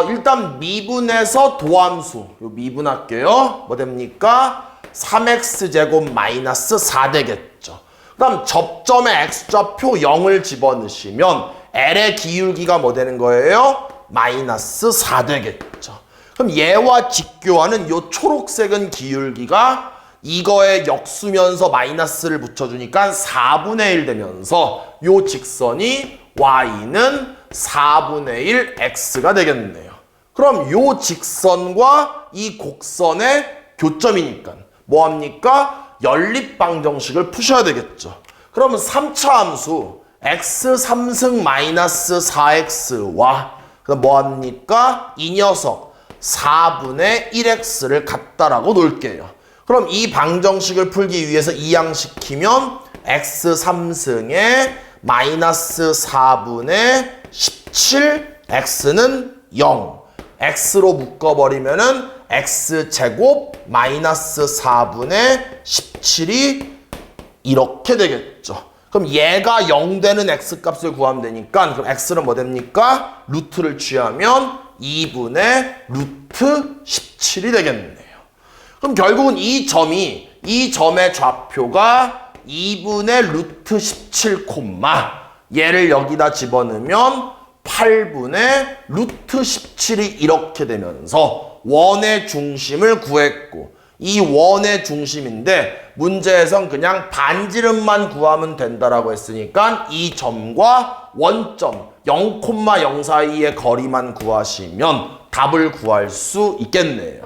일단 미분에서 도함수 요 미분할게요. 뭐 됩니까? 3x제곱 마이너스 4 되겠죠. 그 다음 접점의 x좌표 0을 집어넣으시면 L의 기울기가 뭐 되는 거예요? 마이너스 4 되겠죠. 그럼 얘와 직교하는 요 초록색은 기울기가 이거에 역수면서 마이너스를 붙여주니까 4분의 1 되면서 요 직선이 y는 4분의 1 x가 되겠네요. 그럼 요 직선과 이 곡선의 교점이니까 뭐합니까? 연립방정식을 푸셔야 되겠죠. 그러면 3차 함수 x 3승 마이너스 4x와 그다음 뭐합니까? 이 녀석 4분의 1x를 갖다라고 놓을게요. 그럼 이 방정식을 풀기 위해서 이항시키면 x 3승에 마이너스 4분의 17 x는 0 x로 묶어버리면은 x제곱 마이너스 4분의 17이 이렇게 되겠죠. 그럼 얘가 0 되는 x값을 구하면 되니까 그럼 x는 뭐 됩니까? 루트를 취하면 2분의 루트 17이 되겠네요. 그럼 결국은 이 점의 좌표가 2분의 루트 17 콤마 얘를 여기다 집어넣으면 8분의 루트 17이 이렇게 되면서 원의 중심을 구했고 이 원의 중심인데 문제에선 그냥 반지름만 구하면 된다라고 했으니까 이 점과 원점 0,0 사이의 거리만 구하시면 답을 구할 수 있겠네요.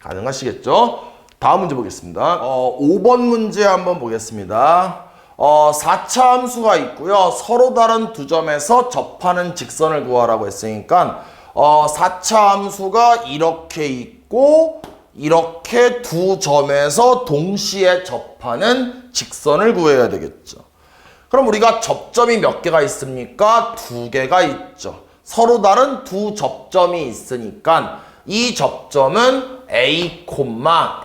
가능하시겠죠? 다음 문제 보겠습니다. 5번 문제 한번 보겠습니다. 4차 함수가 있고요. 서로 다른 두 점에서 접하는 직선을 구하라고 했으니까 4차 함수가 이렇게 있고 이렇게 두 점에서 동시에 접하는 직선을 구해야 되겠죠. 그럼 우리가 접점이 몇 개가 있습니까? 2개가 있죠. 서로 다른 두 접점이 있으니까 이 접점은 A,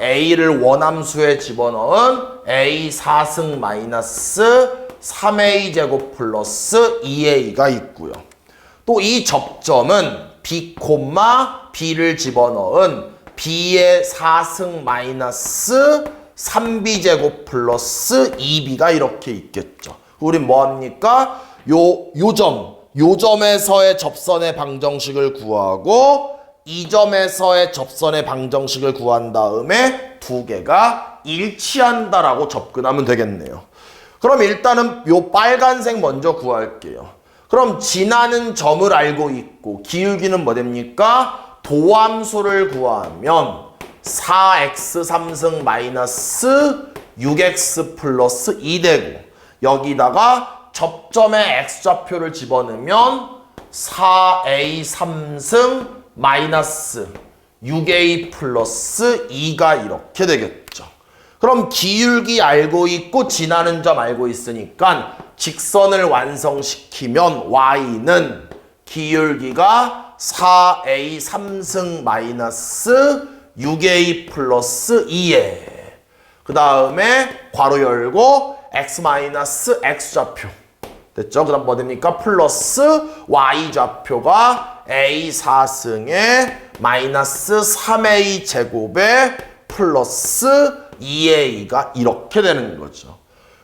A를 원함수에 집어넣은 A 4승 마이너스 3A 제곱 플러스 2A가 있고요. 또 이 접점은 B, B를 집어넣은 B의 4승 마이너스 3B 제곱 플러스 2B가 이렇게 있겠죠. 우린 뭐합니까? 요 점에서의 접선의 방정식을 구하고 이 점에서의 접선의 방정식을 구한 다음에 두 개가 일치한다라고 접근하면 되겠네요. 그럼 일단은 요 빨간색 먼저 구할게요. 그럼 지나는 점을 알고 있고 기울기는 뭐 됩니까? 도함수를 구하면 4x 3승 마이너스 6x 플러스 2 되고 여기다가 접점의 x좌표를 집어넣으면 4a 3승 마이너스 6a 플러스 2가 이렇게 되겠죠. 그럼 기울기 알고 있고 지나는 점 알고 있으니까 직선을 완성시키면 y는 기울기가 4a 3승 마이너스 6a 플러스 2에 그 다음에 괄호 열고 x 마이너스 x좌표 됐죠? 그 다음 뭐 됩니까? 플러스 y좌표가 a 4승에 마이너스 3a 제곱에 플러스 2a가 이렇게 되는 거죠.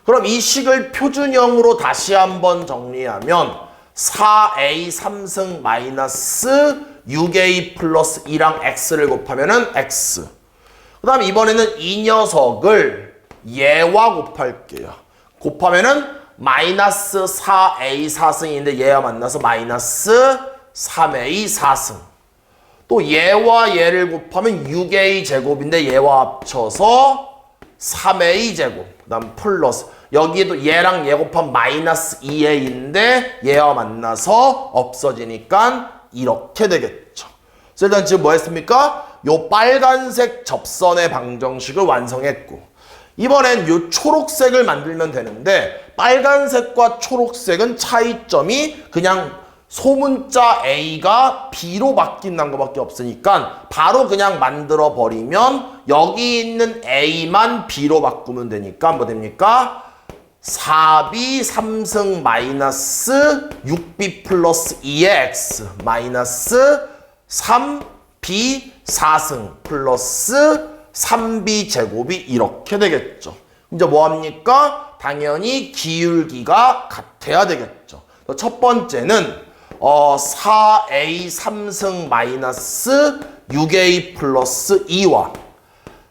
그럼 이 식을 표준형으로 다시 한번 정리하면 4a 3승 마이너스 6a 플러스 2랑 x를 곱하면은 x. 그 다음 이번에는 이 녀석을 얘와 곱할게요. 곱하면은 마이너스 4a 4승인데 얘와 만나서 마이너스 3a 4승. 또 얘와 얘를 곱하면 6a 제곱인데 얘와 합쳐서 3a 제곱. 그 다음 플러스. 여기에도 얘랑 얘 곱하면 마이너스 2a인데 얘와 만나서 없어지니까 이렇게 되겠죠. 그래서 일단 지금 뭐 했습니까? 요 빨간색 접선의 방정식을 완성했고 이번엔 요 초록색을 만들면 되는데 빨간색과 초록색은 차이점이 그냥 소문자 A가 B로 바뀐다는 것밖에 없으니까 바로 그냥 만들어 버리면 여기 있는 A만 B로 바꾸면 되니까 뭐 됩니까? 4B 3승 마이너스 6B 플러스 2의 X 마이너스 3B 4승 플러스 3B 제곱이 이렇게 되겠죠. 이제 뭐합니까? 당연히 기울기가 같아야 되겠죠. 첫 번째는 4A 3승 마이너스 6A 플러스 2와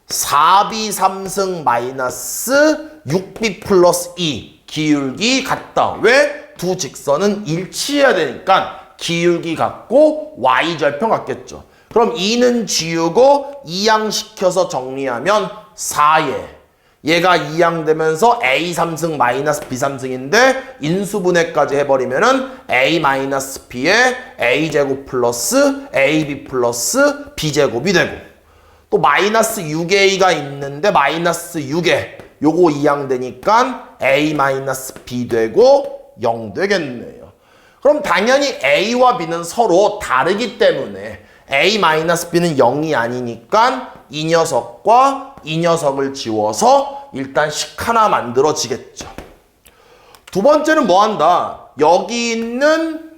4B 3승 마이너스 6B 플러스 2 기울기 같다. 왜? 두 직선은 일치해야 되니까 기울기 같고 y절편 같겠죠. 그럼 2는 지우고 2양시켜서 정리하면 4에 얘가 2양되면서 a 3승 마이너스 b 3승인데 인수분해까지 해버리면은 a 마이너스 b에 a 제곱 플러스 ab 플러스 b 제곱이 되고 또 마이너스 6a가 있는데 마이너스 6에 요거 2양되니까 a 마이너스 b 되고 0 되겠네요. 그럼 당연히 a와 b는 서로 다르기 때문에 a-b는 0이 아니니까 이 녀석과 이 녀석을 지워서 일단 식 하나 만들어지겠죠. 두 번째는 뭐 한다? 여기 있는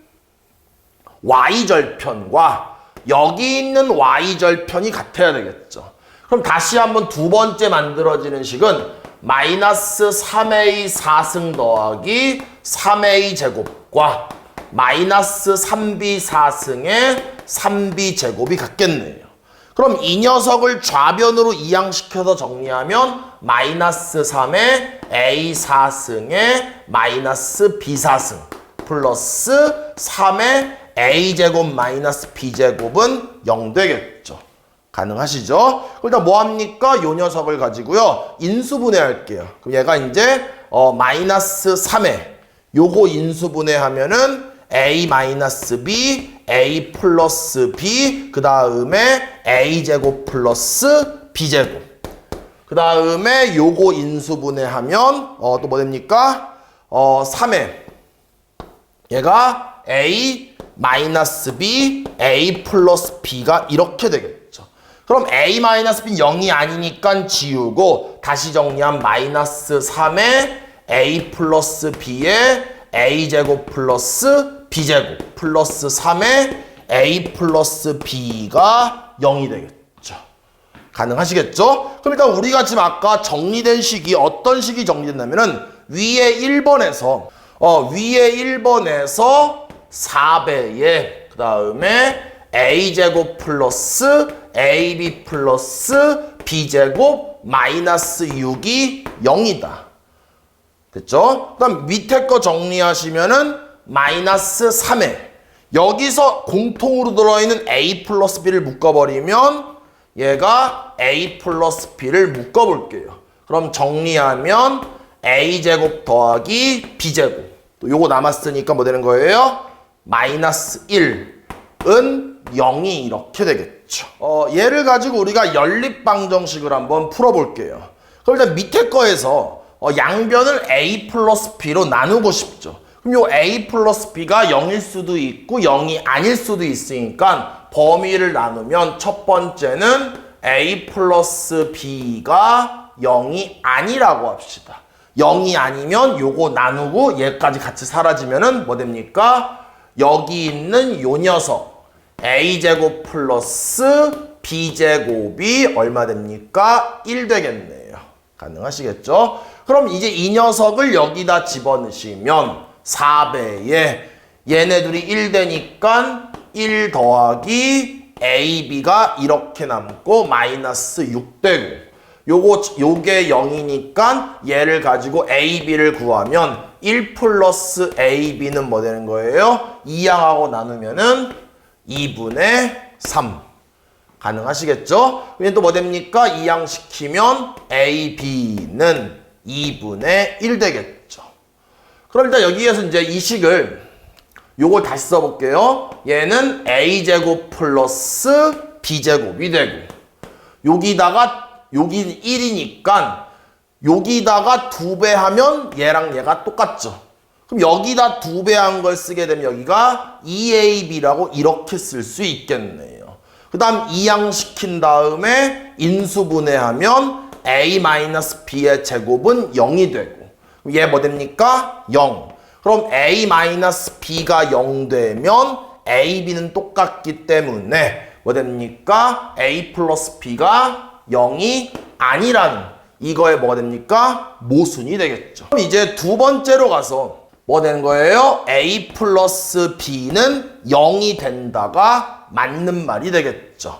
y절편과 여기 있는 y절편이 같아야 되겠죠. 그럼 다시 한번 두 번째 만들어지는 식은 마이너스 3a 4승 더하기 3a 제곱과 마이너스 3b 4승의 3b 제곱이 같겠네요. 그럼 이 녀석을 좌변으로 이항시켜서 정리하면 마이너스 3의 a 4승의 마이너스 b 4승 플러스 3의 a제곱 마이너스 b제곱은 0 되겠죠. 가능하시죠? 일단 뭐합니까? 요 녀석을 가지고요. 인수분해할게요. 그럼 얘가 이제 마이너스 3에 요거 인수분해하면은 a 마이너스 b, a 플러스 b, 그 다음에 a제곱 플러스 b제곱. 그 다음에 요거 인수분해하면 또 뭐 됩니까? 3에 얘가 a 마이너스 b, a 플러스 b가 이렇게 되겠죠. 그럼 a 마이너스 b는 0이 아니니까 지우고 다시 정리한 마이너스 3에 a 플러스 b에 a제곱 플러스 b제곱 플러스 3에 a 플러스 b가 0이 되겠죠. 가능하시겠죠? 그럼 일단 우리가 지금 아까 정리된 식이 어떤 식이 정리됐냐면은 위에 1번에서 4배에 그 다음에 a제곱 플러스 ab 플러스 b제곱 마이너스 6이 0이다. 됐죠? 그 다음 밑에 거 정리하시면은 마이너스 3에 여기서 공통으로 들어있는 a 플러스 b를 묶어버리면 얘가 a 플러스 b를 묶어볼게요. 그럼 정리하면 a제곱 더하기 b제곱 또 요거 남았으니까 뭐 되는 거예요? 마이너스 1은 0이 이렇게 되겠죠. 얘를 가지고 우리가 연립방정식을 한번 풀어볼게요. 그럼 일단 밑에 거에서 양변을 a 플러스 b로 나누고 싶죠. 그럼 요 a 플러스 b가 0일 수도 있고 0이 아닐 수도 있으니까 범위를 나누면 첫 번째는 a 플러스 b가 0이 아니라고 합시다. 0이 아니면 요거 나누고 얘까지 같이 사라지면은 뭐 됩니까? 여기 있는 요 녀석 a제곱 플러스 b제곱이 얼마 됩니까? 1 되겠네요. 가능하시겠죠? 그럼 이제 이 녀석을 여기다 집어넣으시면 4배에 얘네들이 1 되니까 1 더하기 ab가 이렇게 남고 마이너스 6 되고 요게 0이니까 얘를 가지고 ab를 구하면 1 플러스 ab는 뭐 되는 거예요? 2항하고 나누면은 2분의 3. 가능하시겠죠? 그럼 또 뭐 됩니까? 2항 시키면 ab는 2분의 1 되겠죠. 그럼 일단 여기에서 이제 이 식을 요걸 다시 써볼게요. 얘는 a제곱 플러스 b제곱이 되고 여기 1이니까 여기다가 2배 하면 얘랑 얘가 똑같죠. 그럼 여기다 2배 한 걸 쓰게 되면 여기가 2ab라고 이렇게 쓸 수 있겠네요. 그 다음 2항 시킨 다음에 인수분해하면 a-b의 제곱은 0이 되고 얘 뭐 됩니까? 0. 그럼 a-b가 0 되면 ab는 똑같기 때문에 뭐 됩니까? a 플러스 b가 0이 아니라는 이거에 뭐가 됩니까? 모순이 되겠죠. 그럼 이제 두 번째로 가서 뭐 되는 거예요? a 플러스 b는 0이 된다가 맞는 말이 되겠죠.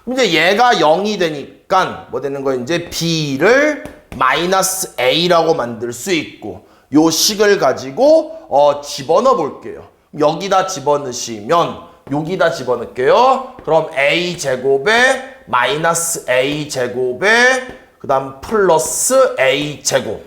그럼 이제 얘가 0이 되니까 뭐 되는 거예요? 이제 b를 마이너스 a라고 만들 수 있고 요 식을 가지고 집어넣어 볼게요. 여기다 집어넣으시면 여기다 집어넣을게요. 그럼 a제곱에 마이너스 a제곱에 그 다음 플러스 a제곱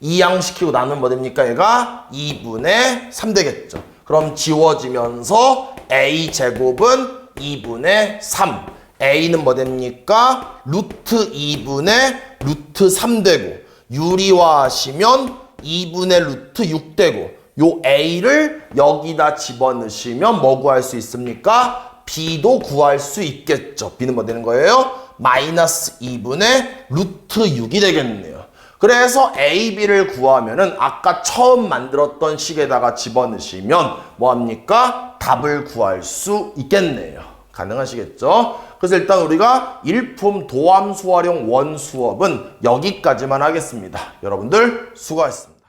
2항 시키고 나누면 뭐 됩니까? 얘가 2분의 3 되겠죠. 그럼 지워지면서 a제곱은 2분의 3 a는 뭐 됩니까? 루트 2분의 루트 3 되고 유리화하시면 2분의 루트 6 되고 요 a를 여기다 집어넣으시면 뭐 구할 수 있습니까? B도 구할 수 있겠죠. B는 뭐 되는 거예요? 마이너스 2분의 루트 6이 되겠네요. 그래서 A, B를 구하면은 아까 처음 만들었던 식에다가 집어넣으시면 뭐합니까? 답을 구할 수 있겠네요. 가능하시겠죠? 그래서 일단 우리가 일품 도함수 활용 원 수업은 여기까지만 하겠습니다. 여러분들 수고하셨습니다.